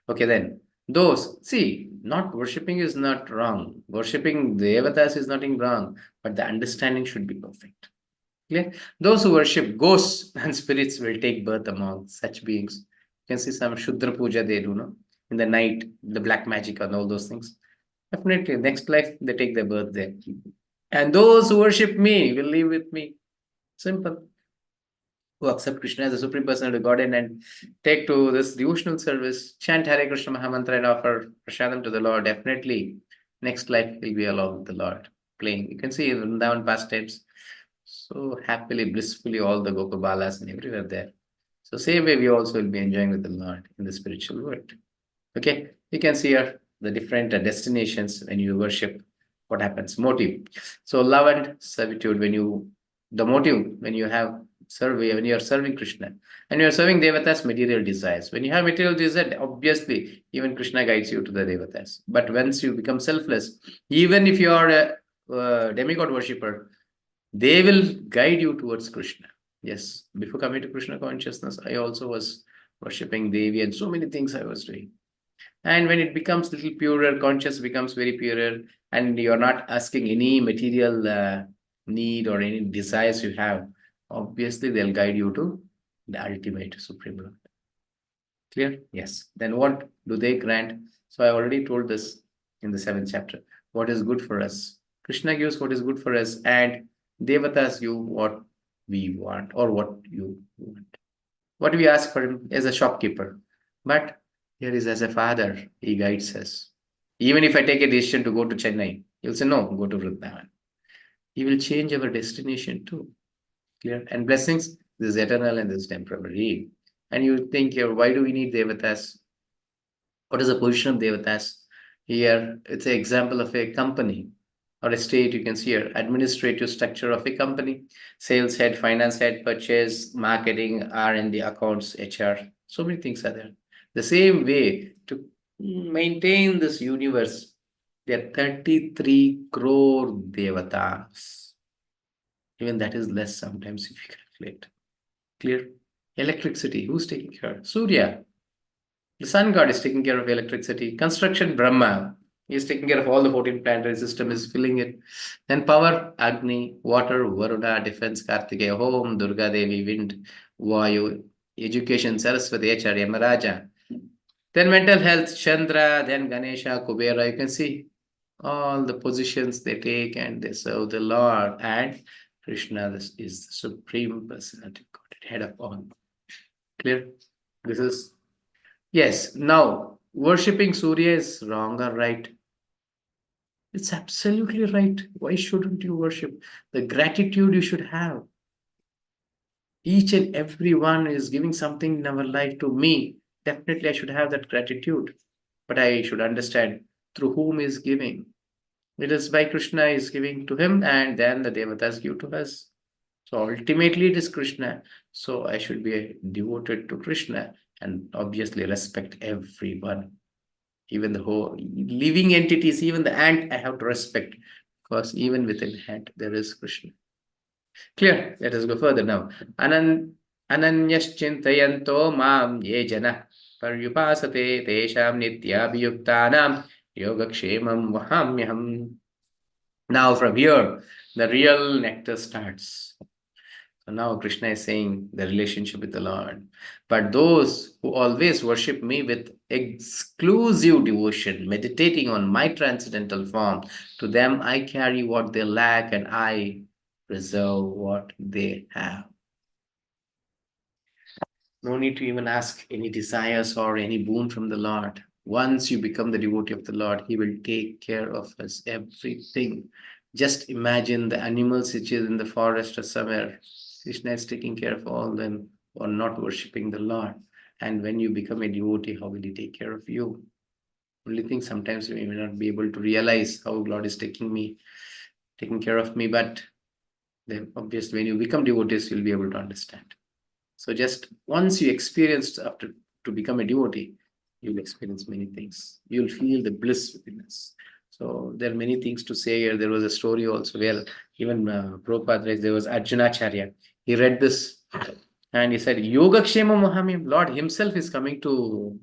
Okay, then. Those, see, not worshipping is not wrong. Worshipping the avatars is nothing wrong, but the understanding should be perfect. Clear? Those who worship ghosts and spirits will take birth among such beings. You can see some Shudra Puja they do, no? In the night, the black magic and all those things. Definitely, next life, they take their birth there. And those who worship me will live with me. Simple. Who accept Krishna as the Supreme Personality of Godhead and take to this devotional service, chant Hare Krishna Mahamantra and offer prasadam to the Lord, definitely next life will be along with the Lord, playing. You can see in Vrindavan pastimes, so happily, blissfully, all the Gopabalas and everywhere there. So same way we also will be enjoying with the Lord in the spiritual world. Okay, you can see here the different destinations when you worship. what happens? Motive. So love and servitude, the motive, when you have when you are serving Krishna, and you are serving devatas, material desires. When you have material desire, obviously, even Krishna guides you to the devatas. But once you become selfless, even if you are a demigod worshipper, they will guide you towards Krishna. Yes, before coming to Krishna consciousness, I also was worshipping Devi and so many things I was doing. And when it becomes little purer, conscious becomes very purer, and you're not asking any material need or any desires you have, obviously they'll guide you to the ultimate supreme Lord. Clear? Yes. Then what do they grant? So I already told this in the 7th chapter. What is good for us? Krishna gives what is good for us, and Devatas give what we want or what you want. What we ask for him as a shopkeeper. But here is as a father, he guides us. Even if I take a decision to go to Chennai, he'll say, no, go to Vrindavan. He will change our destination too. Clear? And blessings, this is eternal and this is temporary. And you think, why do we need Devatas? What is the position of Devatas? Here, it's an example of a company or a state. You can see here, administrative structure of a company, sales head, finance head, purchase, marketing, R&D, accounts, HR. So many things are there. The same way to maintain this universe, there are 33 crore Devatas. Even that is less sometimes if you calculate. Clear? Electricity, who's taking care? Surya. The sun god is taking care of electricity. Construction, Brahma. He is taking care of all the 14 planetary system, is filling it. Then power, Agni, water, Varuna, defense, Kartikeya, home, Durga Devi, wind, Vayu, education, Saraswati, HR, Yamaraja. Then mental health, Chandra, then Ganesha, Kubera. You can see all the positions they take and they serve the Lord. And Krishna, this is the supreme personality, God, head of all. Clear? This is, yes. Now, worshipping Surya is wrong or right? It's absolutely right. Why shouldn't you worship? The gratitude you should have. Each and every one is giving something in our life to me. Definitely, I should have that gratitude. But I should understand through whom is giving. It is by Krishna is giving to him, and then the Devatas give to us. So ultimately, it is Krishna. So I should be devoted to Krishna and obviously respect everyone, even the whole living entities, even the ant, I have to respect, because even within ant there is Krishna. Clear? Let us go further now. Ananyaschintayanto mam ye jana paryupasate tesham nityabhiyuktanam yogakshemam vahamyaham. Now from here, the real nectar starts. So now Krishna is saying the relationship with the Lord. But those who always worship me with exclusive devotion, meditating on my transcendental form, to them I carry what they lack and I preserve what they have. No need to even ask any desires or any boon from the Lord. Once you become the devotee of the Lord, He will take care of us, everything. Just imagine the animals which is in the forest or somewhere. Krishna is taking care of all them who are not worshipping the Lord. And when you become a devotee, how will He take care of you? Only thing, sometimes you may not be able to realize how Lord is taking care of me, but then obviously when you become devotees, you'll be able to understand. So just once you experience to become a devotee, you'll experience many things. You'll feel the bliss within us. So there are many things to say here. There was a story also where even Prabhupada, there was Arjunacharya. He read this and he said, Yogakshema Mahamim, Lord himself is coming to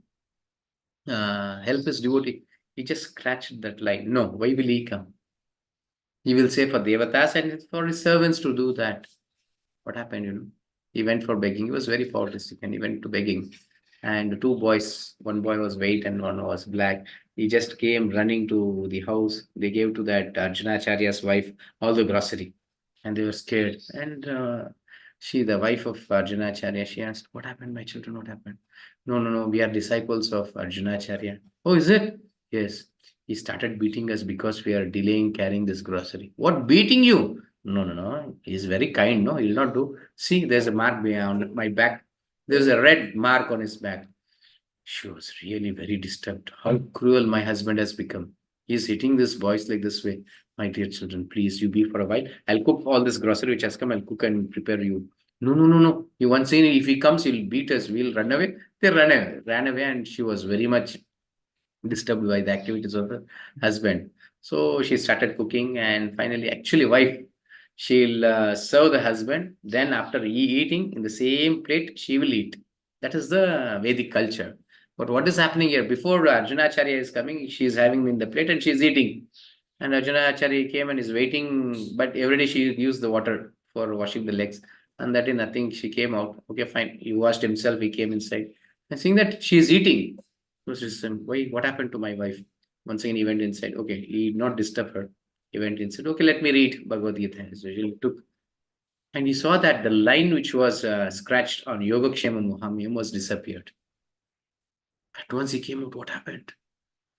help his devotee. He just scratched that line. No, why will he come? He will say for Devatas and it's for his servants to do that. What happened, He went for begging. He was very fatalistic and he went to begging. And two boys, one boy was white and one was black. He just came running to the house. They gave to that Arjunacharya's wife all the grocery. And they were scared. And the wife of Arjunacharya, she asked, what happened, my children? What happened? No. We are disciples of Arjunacharya. Oh, is it? Yes. He started beating us because we are delaying carrying this grocery. What, beating you? No. He's very kind. No, he'll not do. See, there's a mark on my back. There's a red mark on his back. She was really very disturbed. How cruel my husband has become. He's hitting this boys like this way. My dear children, please, you be for a while. I'll cook all this grocery which has come. I'll cook and prepare you. No, no, no, no. You once saying if he comes, he'll beat us. We'll run away. They ran away, and she was very much disturbed by the activities of her husband. So she started cooking, and finally, actually, wife, she'll serve the husband. Then, after eating in the same plate, she will eat. That is the Vedic culture. But what is happening here? Before Arjunacharya is coming, she is having in the plate and she is eating. And Arjunacharya came and is waiting, but every day she used the water for washing the legs. And that is nothing. She came out. Okay, fine. He washed himself. He came inside. And seeing that she is eating, was just why what happened to my wife? Once again, he went inside. Okay, he did not disturb her. He went inside. Okay, let me read Bhagavad Gita. So he took, and he saw that the line which was scratched on Yogakshema Muhamyam was disappeared. At once he came out. What happened?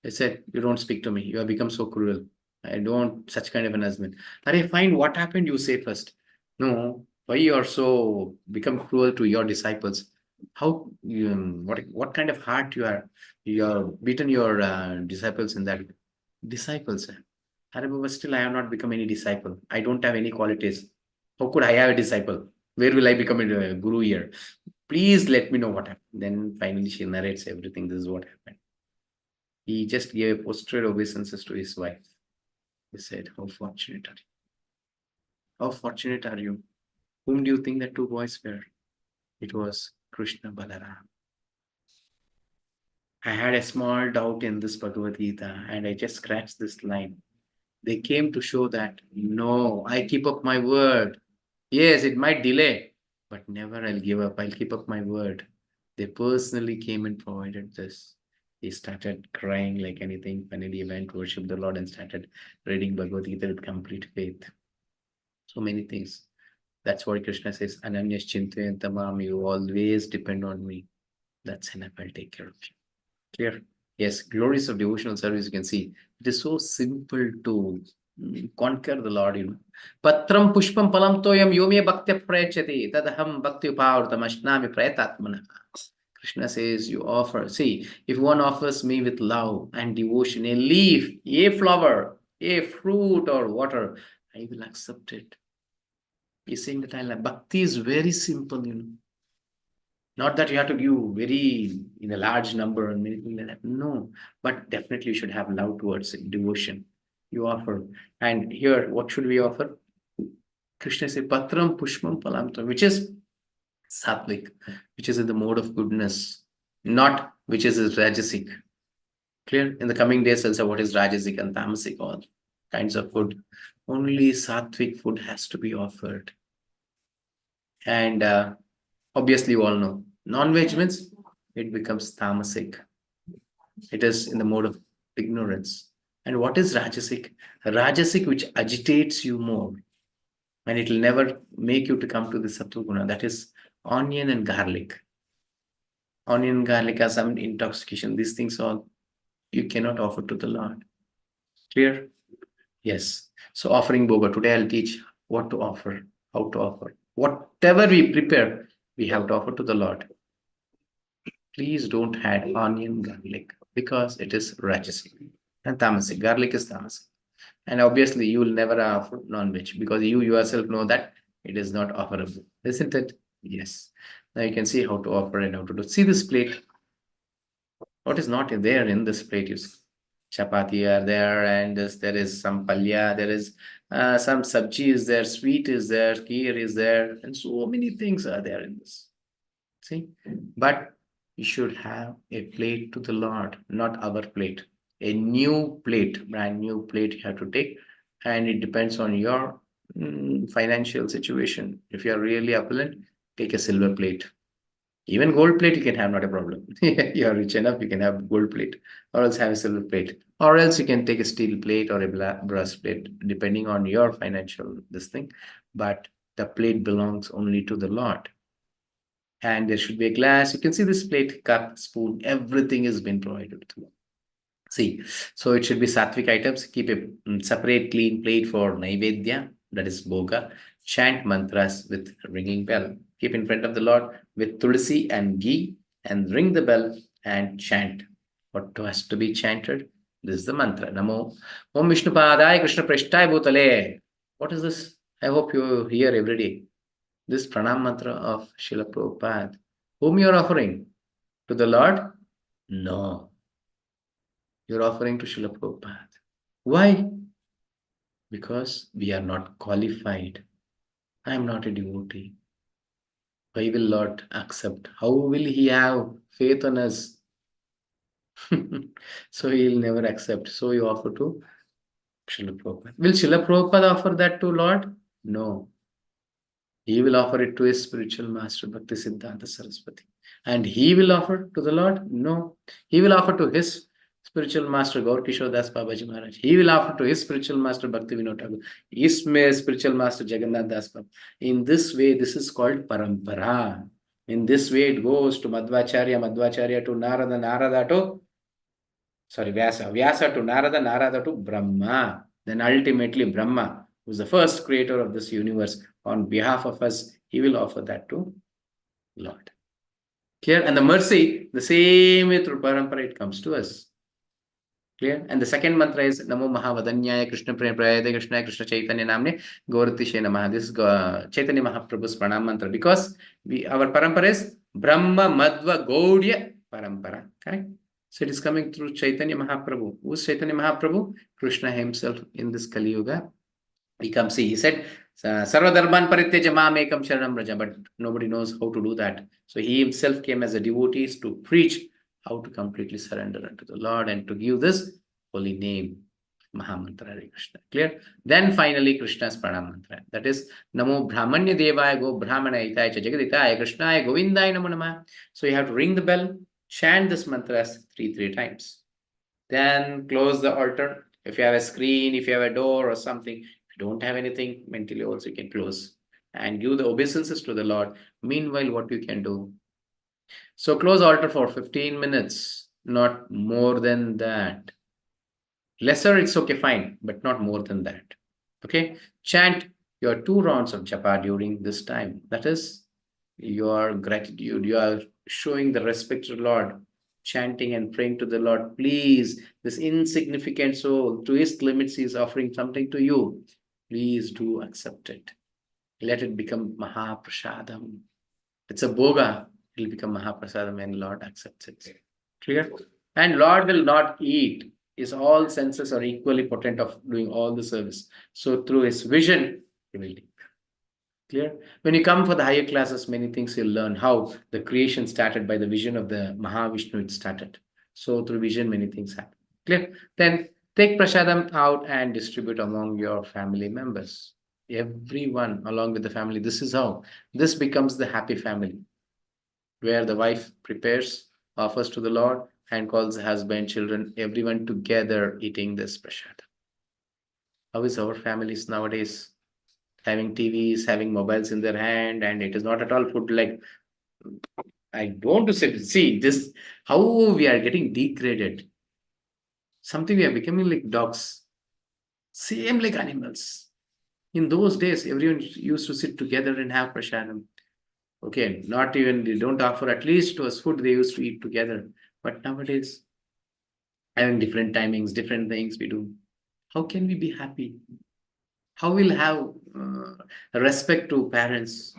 He said, "You don't speak to me. You have become so cruel. I don't such kind of an husband." Are fine. What happened? You say first. No, why you are so become cruel to your disciples? How you what kind of heart you are beaten your disciples in that disciples. Are but still I have not become any disciple. I don't have any qualities. How could I have a disciple? Where will I become a guru here? Please let me know what happened. Then finally she narrates everything. This is what happened. He just gave a posture obeisances to his wife. He said, "How fortunate are you? How fortunate are you? Whom do you think that two boys were?" It was Krishna Balaram. I had a small doubt in this Bhagavad Gita and I just scratched this line. They came to show that, no, I keep up my word. Yes, it might delay, but never I'll give up. I'll keep up my word. They personally came and provided this. He started crying like anything. Finally, he went, worship the Lord, and started reading Bhagavad Gita with complete faith. So many things. That's what Krishna says, Ananyas Chintayantamam, you always depend on me. That's enough. I'll take care of you. Clear? Yes, glories of devotional service, you can see. It is so simple to conquer the Lord, Patram pushpam palam toyam yome bhaktya prayachati tadaham bhakti upavrutam ashnami prayatatmana. Krishna says, you offer. See, if one offers me with love and devotion, a leaf, a flower, a fruit or water, I will accept it. He's saying that I love. Bhakti is very simple, Not that you have to give very in a large number and anything like that. No, but definitely you should have love towards it, devotion. You offer. And here, what should we offer? Krishna says, Patram Pushpam Palamtam, which is sattvic, which is in the mode of goodness, not which is rajasic. Clear? In the coming days, also what is rajasic and tamasic, all kinds of food. Only sattvic food has to be offered. And obviously, you all know, non-veg means it becomes tamasic. It is in the mode of ignorance. And what is rajasic? Rajasic, which agitates you more, and it will never make you to come to the sattva guna. That is onion and garlic. Onion and garlic has some intoxication. These things all you cannot offer to the Lord. Clear? Yes. So offering boga. Today I'll teach what to offer, how to offer. Whatever we prepare, we have to offer to the Lord. Please don't add onion, garlic, because it is rajasic and tamasic. Garlic is tamasic. And obviously, you will never offer non-veg because you yourself know that it is not offerable. Isn't it? Yes. Now you can see how to offer and how to do. See this plate. What is not there in this plate is chapati are there, and there is some palya, there is some sabji is there, sweet is there, kheer is there, and so many things are there in this. See, but you should have a plate to the Lord, not our plate. A new plate, brand new plate you have to take, and it depends on your financial situation. If you are really opulent, take a silver plate. Even gold plate you can have, not a problem. You are rich enough, you can have gold plate, or else have a silver plate, or else you can take a steel plate or a brass plate, depending on your financial this thing. But the plate belongs only to the Lord. And there should be a glass. You can see this plate, cup, spoon, everything has been provided to you. See, so it should be sattvic items. Keep a separate clean plate for naivedya, that is boga. Chant mantras with ringing bell. Keep in front of the Lord with tulsi and ghee and ring the bell and chant. What has to be chanted? This is the mantra. Namo Om Vishnupadaya Krishna Preshthaya Bhutale. What is this? I hope you hear every day. This pranam mantra of Srila Prabhupada. Whom you are offering? To the Lord? No. You're offering to Srila Prabhupada. Why? Because we are not qualified. I am not a devotee. Why will Lord accept? How will He have faith on us? So He will never accept. So you offer to Srila Prabhupada. Will Srila Prabhupada offer that to Lord? No. He will offer it to his spiritual master, Bhakti Siddhanta Saraswati. And he will offer to the Lord? No. He will offer to his spiritual master, Gaur Kishore Das Babaji Maharaj. He will offer to his spiritual master, Bhakti Vinod Thakur. His spiritual master, Jagannath Das Baba. In this way, this is called Parampara. In this way, it goes to Madhvacharya to Narada, Narada to, Vyasa to Narada, Narada to Brahma. Then ultimately, Brahma, who is the first creator of this universe, on behalf of us, he will offer that to Lord. Clear? And the mercy, the same way through Parampara, it comes to us. Clear? And the second mantra is Namo Mahavadanyaya Krishna Prayade Krishna Krishna Chaitanya Namne Gauratishe Namaha. This is Chaitanya Mahaprabhu's pranam mantra because our parampara is Brahma Madhva Gaudya Parampara. Correct? So it is coming through Chaitanya Mahaprabhu. Who is Chaitanya Mahaprabhu? Krishna himself in this Kali Yuga. He comes, he said, Sarva Dharman Parityaja Mam Ekam Sharanam Braja, but nobody knows how to do that. So he himself came as a devotee to preach how to completely surrender unto the Lord and to give this holy name, Mahamantra Hare Krishna. Clear? Then finally Krishna's pranam mantra. That is Namo Brahmanya Devaya Go Brahmana Itaya Jagaditaya Krishnaya Govindaya Namo Namah. So you have to ring the bell, chant this mantra three times. Then close the altar. If you have a screen, if you have a door or something, if you don't have anything, mentally also you can close and give the obeisances to the Lord. Meanwhile, what you can do? So close altar for 15 minutes, not more than that. Lesser, it's okay, fine, but not more than that. Okay? Chant your 2 rounds of japa during this time. That is your gratitude. You are showing the respect to the Lord, chanting and praying to the Lord. Please, this insignificant soul, to his limits, he is offering something to you. Please do accept it. Let it become Mahaprasadam. It's a boga. It will become Mahaprasadam when Lord accepts it. Clear? And Lord will not eat. His all senses are equally potent of doing all the service. So through his vision, he will do. Clear? When you come for the higher classes, many things you'll learn how the creation started by the vision of the Mahavishnu, it started. So through vision, many things happen. Clear? Then take prasadam out and distribute among your family members. Everyone along with the family. This is how. This becomes the happy family, where the wife prepares, offers to the Lord, and calls the husband, children, everyone together eating this prasadam. How is our families nowadays? Having TVs, having mobiles in their hand, and it is not at all food like. I don't want to say, see this, how we are getting degraded. Something we are becoming like dogs, same like animals. In those days, everyone used to sit together and have prasadam. Okay, not even, they don't offer at least to us food, they used to eat together. But nowadays, having different timings, different things we do. How can we be happy? How we'll have respect to parents,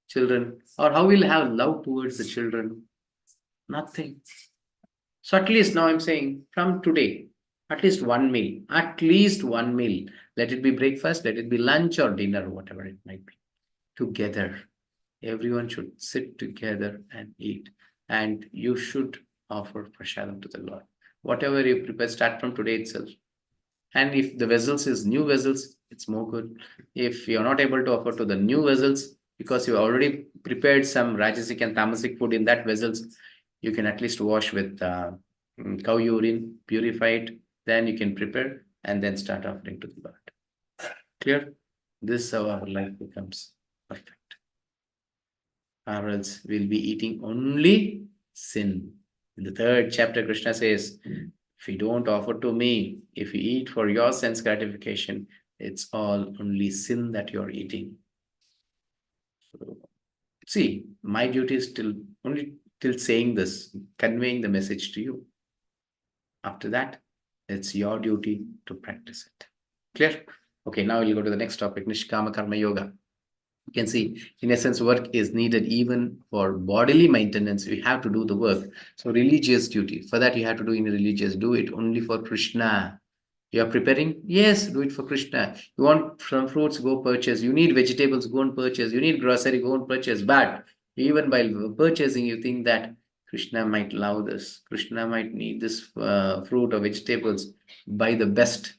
children, or how we'll have love towards the children? Nothing. So at least now I'm saying from today, at least one meal, at least one meal. Let it be breakfast, let it be lunch or dinner, whatever it might be. Together. Everyone should sit together and eat. And you should offer prasadam to the Lord. Whatever you prepare, start from today itself. And if the vessels is new vessels, it's more good. If you're not able to offer to the new vessels, because you already prepared some rajasic and tamasic food in that vessels, you can at least wash with cow urine, purify it, then you can prepare and then start offering to the Lord. Clear? This is how our life becomes perfect. Or else we'll be eating only sin. In the 3rd chapter, Krishna says, if you don't offer to me, if you eat for your sense gratification, it's all only sin that you're eating. So, see, my duty is only till saying this, conveying the message to you. After that, It's your duty to practice it. Clear? Okay, now we'll go to the next topic, Nishkama Karma Yoga. You can see, in essence, work is needed even for bodily maintenance. We have to do the work. So religious duty, for that you have to do in religious, do it only for Krishna. You are preparing? Yes, do it for Krishna. You want some fruits, go purchase. You need vegetables, go and purchase. You need grocery, go and purchase. But even while purchasing, you think that Krishna might love this. Krishna might need this fruit or vegetables. Buy the best,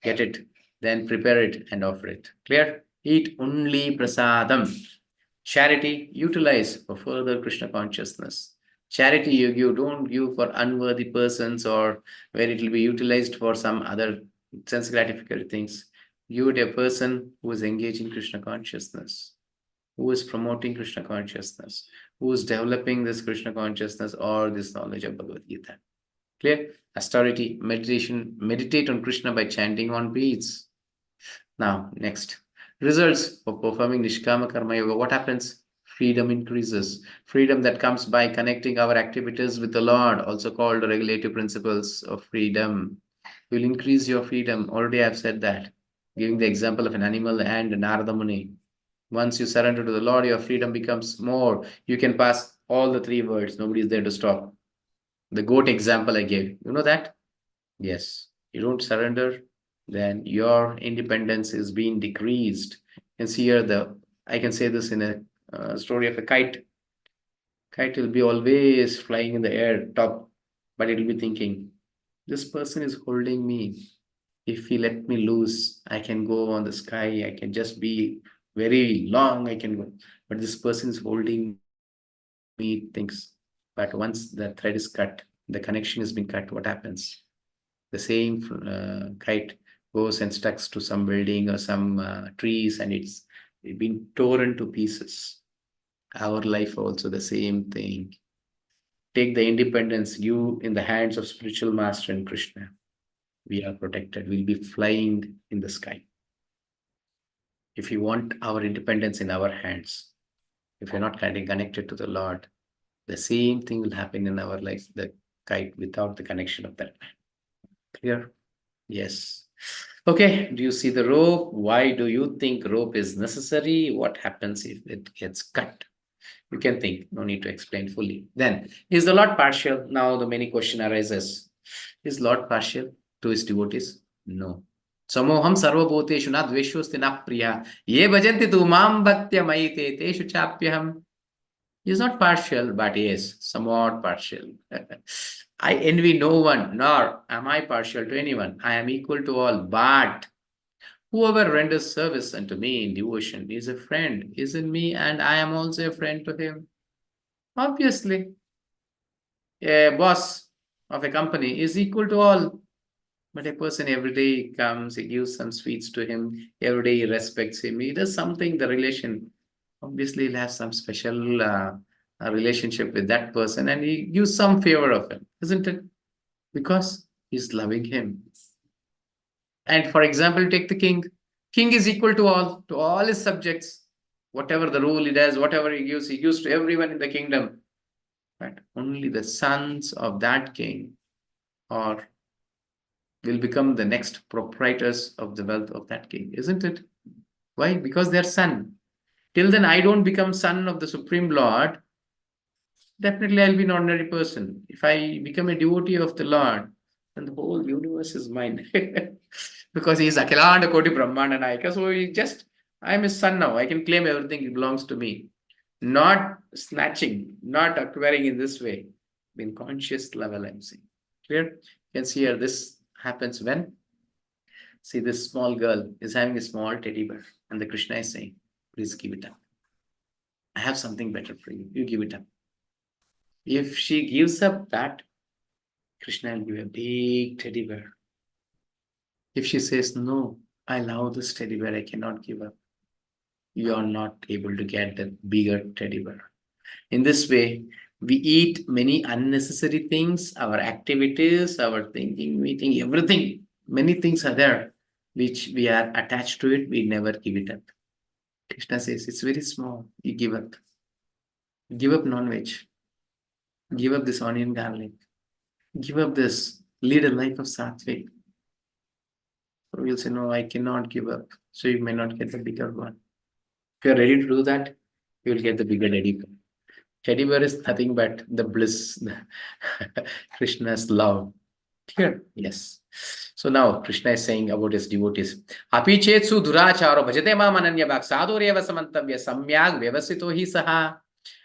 get it, then prepare it and offer it. Clear? Eat only prasadam. Charity, utilize for further Krishna consciousness. Charity you give, don't give for unworthy persons or where it will be utilized for some other sense gratificatory things. Give it a person who is engaging Krishna consciousness, who is promoting Krishna consciousness, who is developing this Krishna consciousness or this knowledge of Bhagavad Gita. Clear? Austerity, meditation, meditate on Krishna by chanting on beads. Now, next. Results of performing Nishkama Karma Yoga. What happens? Freedom increases. Freedom that comes by connecting our activities with the Lord, also called the regulative principles of freedom. Will increase your freedom. Already I've said that. Giving the example of an animal and Narada Muni. Once you surrender to the Lord, your freedom becomes more. You can pass all the 3 words. Nobody is there to stop. The goat example I gave. You know that? Yes. You don't surrender, then your independence is being decreased. You can see here I can say this in a story of a kite. Kite will be always flying in the air top, but it will be thinking, this person is holding me. If he let me loose, I can go on the sky. I can just be very long. I can go, but this person is holding me. Thinks, but once the thread is cut, the connection has been cut. What happens? The same kite goes and stucks to some building or some trees, and it's been torn to pieces. Our life also the same thing. Take the independence, you in the hands of spiritual master and Krishna. We are protected. We'll be flying in the sky. If you want our independence in our hands, if you're not connected to the Lord, the same thing will happen in our life, the kite without the connection of that man. Clear? Yes. Okay, do you see the rope? Why do you think rope is necessary? What happens if it gets cut? You can think, no need to explain fully. Then, is the Lord partial? Now the many question arises. Is Lord partial to his devotees? No. Samoham sarvabhuteshu na dveshosti na priya. Ye bhajanti tu mam bhaktya mayite teshu chapyaham. He is not partial, but he is somewhat partial. I envy no one, nor am I partial to anyone. I am equal to all, but whoever renders service unto me in devotion is a friend, is in me, and I am also a friend to him. Obviously, a boss of a company is equal to all, but a person every day comes, he gives some sweets to him, every day he respects him, he does something, the relation, obviously he'll have some special relationship with that person and he gives some favor of him, isn't it? Because he's loving him. And for example, take the king. King is equal to all his subjects. Whatever the rule he does, whatever he gives to everyone in the kingdom. But only the sons of that king or will become the next proprietors of the wealth of that king, isn't it? Why? Because they're son. Till then, I don't become son of the Supreme Lord. Definitely, I'll be an ordinary person. If I become a devotee of the Lord, then the whole universe is mine. Because he is Akhilanda Koti Brahmana Nayaka. So I'm his son now. I can claim everything belongs to me. Not snatching, not acquiring in this way. In conscious level, I'm saying. Clear? You can see here, this happens when? See, this small girl is having a small teddy bear, and the Krishna is saying, please give it up. I have something better for you. You give it up. If she gives up that, Krishna will give a big teddy bear. If she says, no, I love this teddy bear, I cannot give up, you are not able to get that bigger teddy bear. In this way, we eat many unnecessary things, our activities, our thinking, meeting, everything. Many things are there which we are attached to it, we never give it up. Krishna says, it's very small, you give up. Give up non-veg. Give up this onion garlic. Give up this Lead a life of sattvic. So you'll say, no, I cannot give up. So you may not get the bigger one. If you're ready to do that, you will get the bigger teddy bear. Teddy bear is nothing but the bliss, Krishna's love. Clear? Yes. So now Krishna is saying about his devotees. Api chetsu duracharo bhajate mam ananya bhak sadhureva samantavya samyak vyavasito hi saha.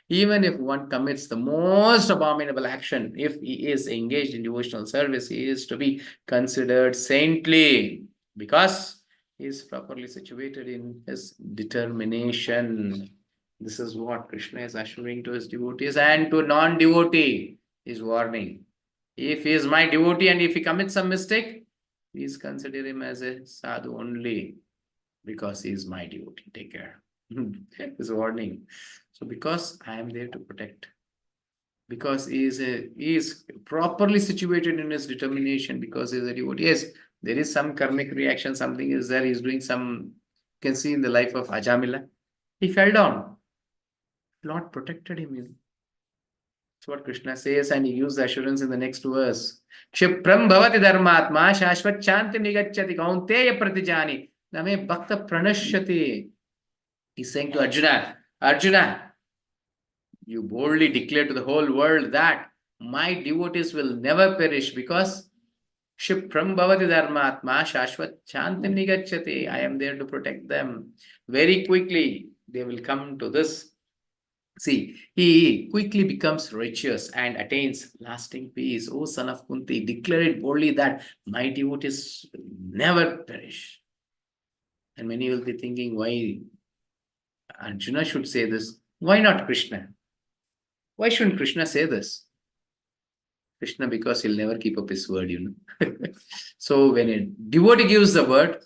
Even if one commits the most abominable action, if he is engaged in devotional service, he is to be considered saintly because he is properly situated in his determination. This is what Krishna is assuring to his devotees and to non-devotee. Is warning. If he is my devotee and if he commits some mistake, please consider him as a sadhu only because he is my devotee. Take care. This warning. So because I am there to protect, because he is properly situated in his determination, because he is a devotee. Yes, there is some karmic reaction, something is there, he's doing some, you can see in the life of Ajamila. He fell down. Lord protected him. That's what Krishna says, and he gives assurance in the next verse. Kshipram bhavati dharmatma shashvat chanti nigacchati kaunteya pratijani name bhakta pranashyati. He's saying to Arjuna, Arjuna, you boldly declare to the whole world that my devotees will never perish because Shipram bhavati dharmatma shashvat chanti nigacchati. I am there to protect them. Very quickly, they will come to this. See, he quickly becomes righteous and attains lasting peace. O son of Kunti, declare it boldly that my devotees never perish. And many will be thinking, why Arjuna should say this? Why not Krishna? Why shouldn't Krishna say this? Krishna, because he'll never keep up his word, So when a devotee gives the word,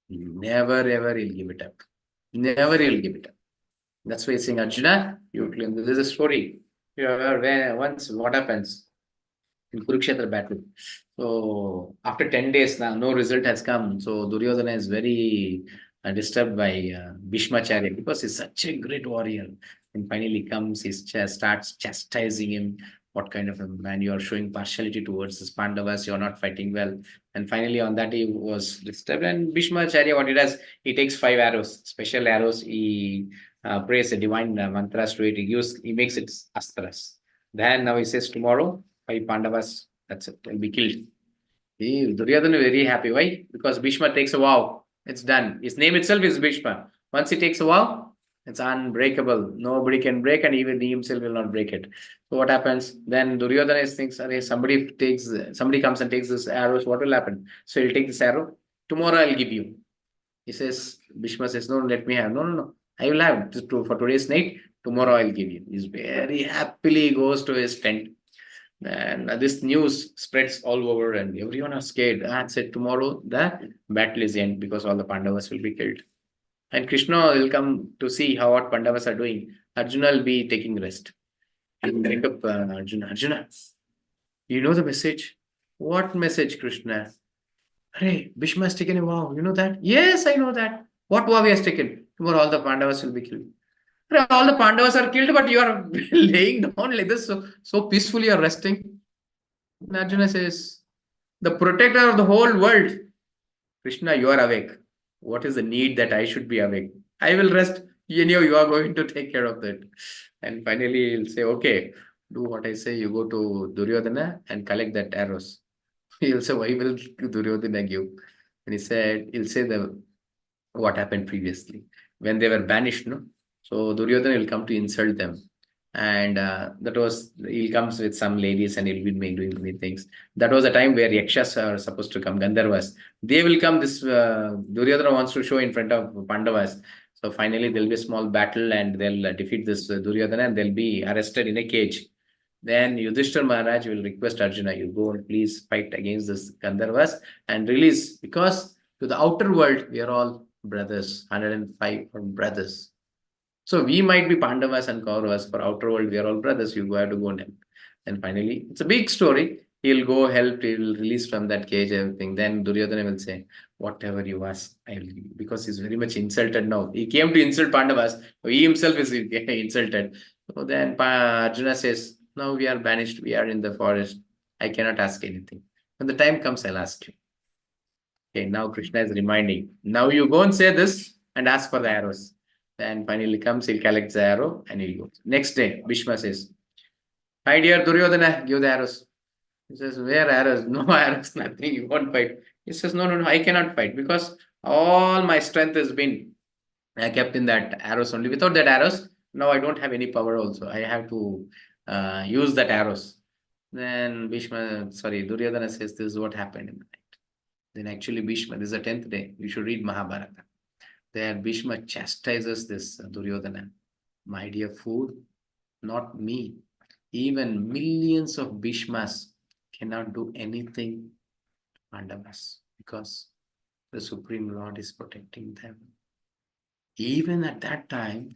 never ever he'll give it up. Never he'll give it up. That's why he's saying, Arjuna, this is a story. When once what happens in Kurukshetra battle. So after 10 days now, no result has come. So Duryodhana is very disturbed by Bhishmacharya because he's such a great warrior. And finally comes, he starts chastising him. What kind of a man you are showing partiality towards his Pandavas, you're not fighting well. And finally on that he was disturbed. And Bhishmacharya, what he does, he takes 5 arrows, special arrows, he prays a divine mantras to it, he makes it astras. Then now he says tomorrow 5 Pandavas, that's it, will be killed. Duryodhana is very happy. Why? Because Bhishma takes a vow. It's done. His name itself is Bhishma. Once he takes a vow, it's unbreakable. Nobody can break, and even he himself will not break it. So what happens? Then Duryodhana thinks, somebody comes and takes this arrows, what will happen? So he'll take this arrow. Tomorrow I'll give you. He says, Bhishma says, no, let me have. No. I will have for today's night. Tomorrow I'll give you. He's very happily goes to his tent. And this news spreads all over, and everyone are scared. And said, tomorrow the battle is end because all the Pandavas will be killed. And Krishna will come to see how what Pandavas are doing. Arjuna will be taking rest. And bring up Arjuna, you know the message? What message, Krishna? Hey, Bhishma has taken a vow. You know that? Yes, I know that. What vow he has taken? Tomorrow all the Pandavas will be killed. All the Pandavas are killed, but you are laying down like this, so peacefully you are resting. And Arjuna says, the protector of the whole world, Krishna, you are awake. What is the need that I should be awake? I will rest. You are going to take care of that. And finally, he'll say, okay, do what I say. You go to Duryodhana and collect that arrows. He'll say, why will Duryodhana give? And he'll say what happened previously when they were banished, no? So Duryodhana will come to insult them. And he comes with some ladies and he'll be doing many things. That was a time where Yakshas are supposed to come, Gandharvas. They will come, Duryodhana wants to show in front of Pandavas. So finally there'll be a small battle and they'll defeat this Duryodhana and they'll be arrested in a cage. Then Yudhishthira Maharaj will request Arjuna, you go and please fight against this Gandharvas and release, because to the outer world, we are all brothers, 105 are brothers. So we might be Pandavas and Kauravas. For outer world, we are all brothers. You have to go and help. And finally, it's a big story. He'll go help. He'll release from that cage, everything. Then Duryodhana will say, whatever you ask, I will give you. Because he's very much insulted now. He came to insult Pandavas. He himself is insulted. So then Arjuna says, now we are banished. We are in the forest. I cannot ask anything. When the time comes, I'll ask you. Okay, now Krishna is reminding. Now you go and say this and ask for the arrows. Then finally comes, he'll collect the arrow and he'll go. Next day, Bhishma says, "My dear Duryodhana, give the arrows." He says, "Where arrows?" "No arrows, nothing. You won't fight." He says, "No, no, no, I cannot fight because all my strength has been kept in that arrows only. Without that arrows, now I don't have any power also. I have to use that arrows." Then Duryodhana says, "This is what happened in the night." Then actually Bhishma, this is the 10th day. You should read Mahabharata. There Bhishma chastises this Duryodhana. "My dear fool, not me. Even millions of Bhishmas cannot do anything to Pandavas because the Supreme Lord is protecting them." Even at that time,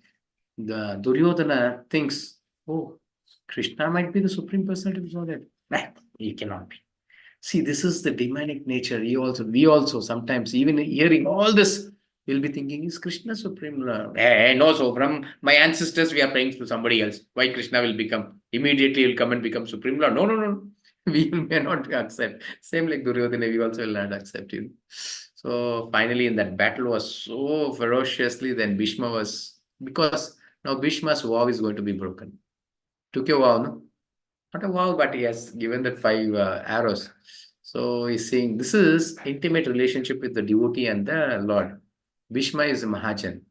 the Duryodhana thinks, "Oh, Krishna might be the Supreme Personality of Godhead." Nah, he cannot be. See, this is the demonic nature. We also sometimes, even hearing all this, we'll be thinking, is Krishna Supreme Lord? No, so from my ancestors, we are praying to somebody else. Why Krishna will become? Immediately he'll come and become Supreme Lord. No, no, no. We may not accept. Same like Duryodhana, we also will not accept him. So finally, in that battle was so ferociously, then Bhishma was, because now Bhishma's vow is going to be broken. Took your vow, no? Not a vow, but he has given that 5 arrows. So he's saying this is intimate relationship with the devotee and the Lord. Bhishma is a Mahajan.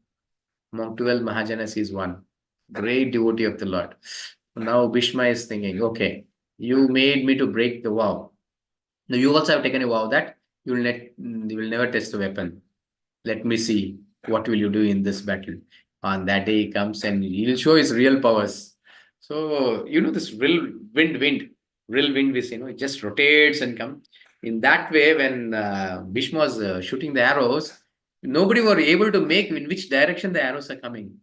Among 12 Mahajanas, he is one. Great devotee of the Lord. Now Bhishma is thinking, okay, you made me to break the vow. Now you also have taken a vow that you will never test the weapon. Let me see what will you do in this battle. On that day he comes and he will show his real powers. So this real wind is it just rotates and come. In that way, when Bhishma was shooting the arrows, nobody were able to make in which direction the arrows are coming.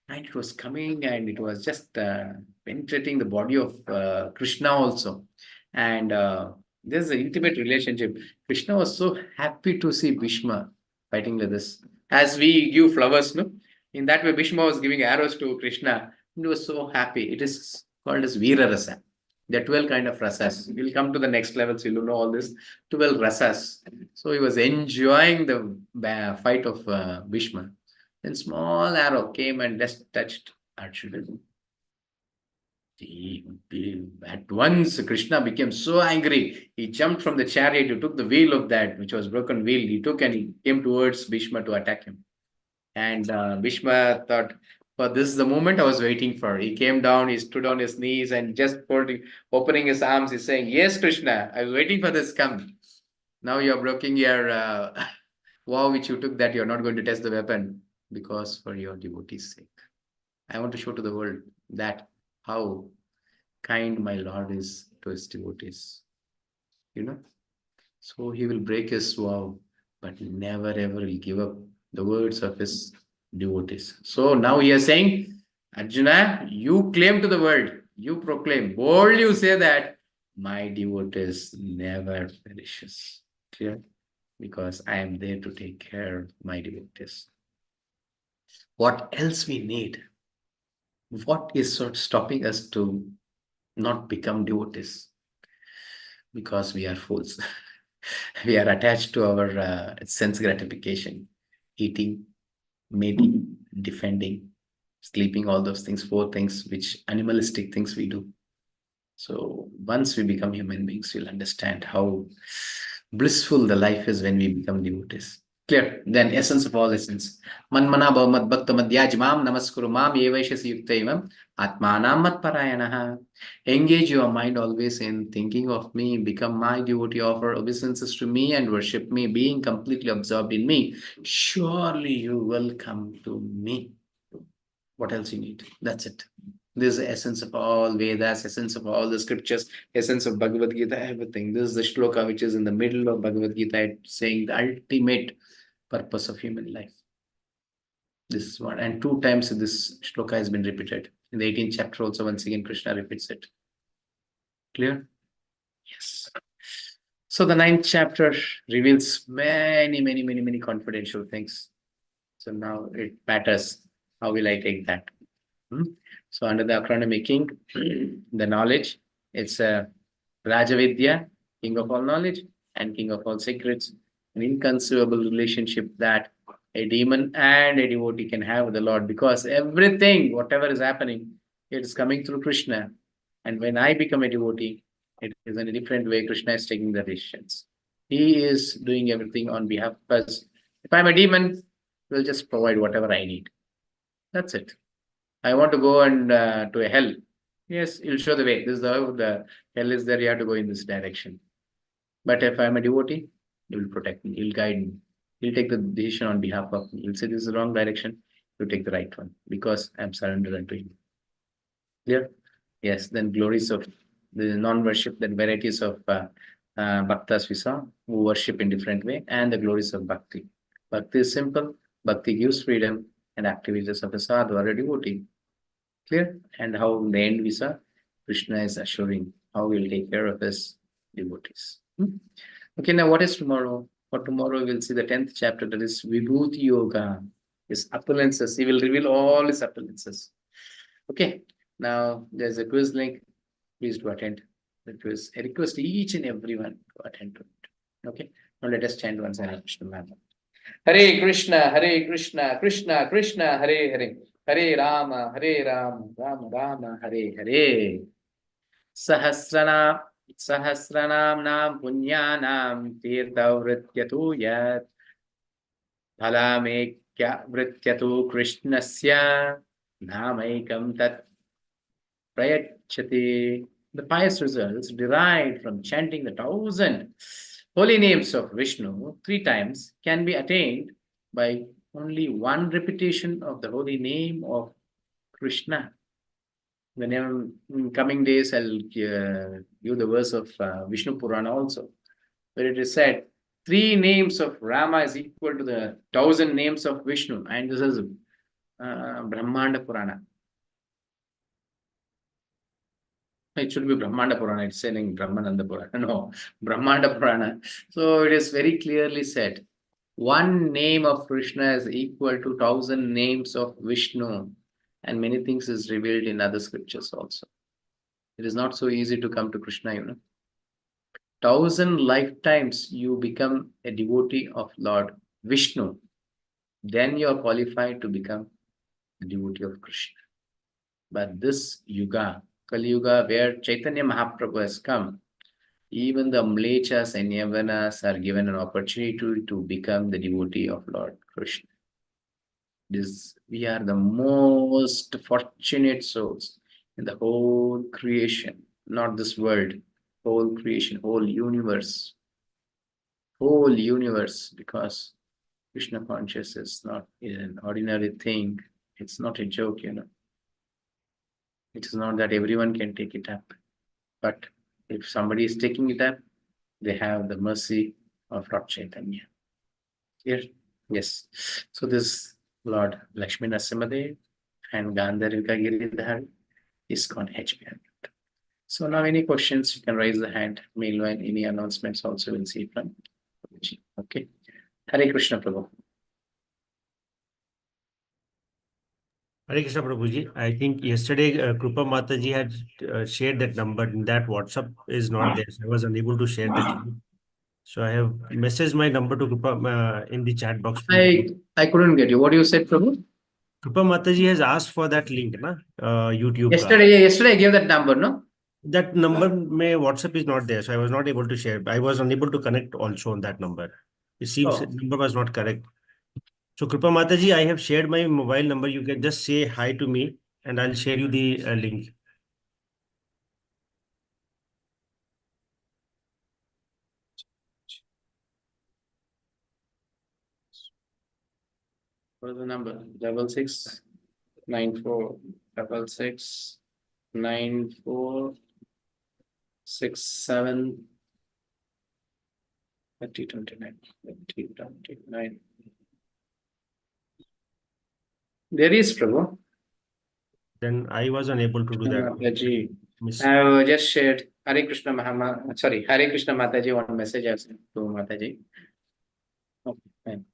And it was coming and it was just penetrating the body of Krishna also. And there's an intimate relationship. Krishna was so happy to see Bhishma fighting like this. As we give flowers, no? In that way, Bhishma was giving arrows to Krishna. He was so happy. It is called as Veera Rasa. There are 12 kind of rasas. We'll come to the next level, so you'll know all this. 12 rasas. So he was enjoying the fight of Bhishma. Then small arrow came and just touched Arjuna. At once, Krishna became so angry. He jumped from the chariot. He took the wheel of that, which was broken wheel. He took and he came towards Bhishma to attack him. And Bhishma thought, "For this is the moment I was waiting for." He came down, he stood on his knees and just opening his arms, he's saying, "Yes, Krishna, I was waiting for this. Come. Now you're breaking your vow which you took that you're not going to test the weapon because for your devotee's sake. I want to show to the world that how kind my Lord is to his devotees. So he will break his vow, but never ever will give up the words of his devotees. So now he is saying, Arjuna, you claim to the world, you proclaim, boldly you say that my devotees never perishes. Clear? Because I am there to take care of my devotees. What else we need? What is stopping us to not become devotees? Because we are fools. We are attached to our sense gratification, eating, mating, defending, sleeping, all those things, 4 things, which animalistic things we do. So once we become human beings, we'll understand how blissful the life is when we become devotees. Clear? Then essence of all essence. Manmana bhavat bhakta madhyajmam namaskuru mam evaishasi yuktaivam atmanam matparayanaha. Engage your mind always in thinking of me, become my devotee, offer obeisances to me and worship me, being completely absorbed in me. Surely you will come to me. What else you need? That's it. This is the essence of all Vedas, essence of all the scriptures, essence of Bhagavad Gita, everything. This is the shloka which is in the middle of Bhagavad Gita, saying the ultimate purpose of human life. This is one. And 2 times this shloka has been repeated. In the 18th chapter also, once again, Krishna repeats it. Clear? Yes. So the 9th chapter reveals many confidential things. So now it matters. How will I take that? So under the acronym making, the knowledge, it's a Rajavidya, King of all knowledge and King of all secrets, an inconceivable relationship that a demon and a devotee can have with the Lord, because everything, whatever is happening, it is coming through Krishna. And when I become a devotee, it is in a different way. Krishna is taking the decisions. He is doing everything on behalf of us. If I'm a demon, we'll just provide whatever I need. That's it. I want to go and to a hell. Yes, you'll show the way. This is the hell is there. You have to go in this direction. But if I'm a devotee, he will protect me. He'll guide me. He'll take the decision on behalf of me. He'll say this is the wrong direction. You take the right one because I'm surrendered unto him. Clear? Yes. Then glories of the non-worship, then varieties of bhaktas we saw who worship in different way, and the glories of bhakti. Bhakti is simple. Bhakti gives freedom, and activities of a sadhu or a devotee. Clear? And how in the end we saw Krishna is assuring how we'll take care of his devotees. Okay, now what is tomorrow? For tomorrow we'll see the 10th chapter, that is Vibhuti Yoga, his opulences. He will reveal all his opulences. Okay, now there's a quiz link. Please do attend the quiz. I request each and everyone to attend to it. Okay, now let us chant once Hare Krishna Mantra. Hare Krishna, Krishna Krishna, Hare Hare. Hare Rama, Rama Rama, Hare Hare. Sahasranam punyanam tirthavrityatu yat phalamekya vrityatu krishnasya namaikam tat prayachati. The pious results derived from chanting the 1,000 holy names of Vishnu 3 times can be attained by only one repetition of the holy name of Krishna. Whenever in coming days, I'll give the verse of Vishnu Purana also, where it is said 3 names of Rama is equal to the 1,000 names of Vishnu, and this is Brahmanda Purana. It should be Brahmanda Purana. It's saying Brahmananda Purana. No, Brahmanda Purana. So it is very clearly said, one name of Krishna is equal to 1,000 names of Vishnu, and many things is revealed in other scriptures also. It is not so easy to come to Krishna, 1,000 lifetimes you become a devotee of Lord Vishnu, then you are qualified to become a devotee of Krishna. But this Yuga, Kali Yuga, where Chaitanya Mahaprabhu has come, even the Mlechas and Yavanas are given an opportunity to become the devotee of Lord Krishna. We are the most fortunate souls in the whole creation, not this world, whole creation, whole universe, because Krishna consciousness is not an ordinary thing. It's not a joke, It is not that everyone can take it up. But if somebody is taking it up, they have the mercy of Lord Chaitanya. Here, yes. So this Lord Lakshmi Narasimhadev and Gandharva Giridhara is called HBR. So now any questions, you can raise the hand. Meanwhile, any announcements also we'll see from. Okay. Hare Krishna Prabhu. Hare Krishna Prabhuji. I think yesterday Krupa Mataji had shared that number. That WhatsApp is not there. So I was unable to share that link. So I have messaged my number to Krupa in the chat box. I couldn't get you. What you said, Prabhu? Krupa Mataji has asked for that link, na? YouTube. Yesterday I gave that number, no? That number, my WhatsApp is not there, so I was not able to share. I was unable to connect also on that number. It seems the number was not correct. So Krupa Mataji, I have shared my mobile number. You can just say hi to me and I'll share you the link. What is the number? 66 94 66 94 67 3029 3029. There is, Prabhu. Then I was unable to do that. Mataji. I have just shared Hare Krishna Hare Krishna Mataji, one message I sent to Mataji. Okay, fine.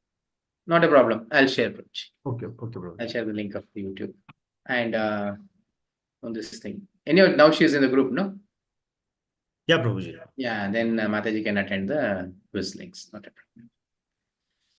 Not a problem. I'll share, Prabhu. Okay, bro. I'll share the link of the YouTube and on this thing. Anyway, now she is in the group, no? Yeah, Prabhuji. Yeah, then Mataji can attend the quiz links. Not a problem.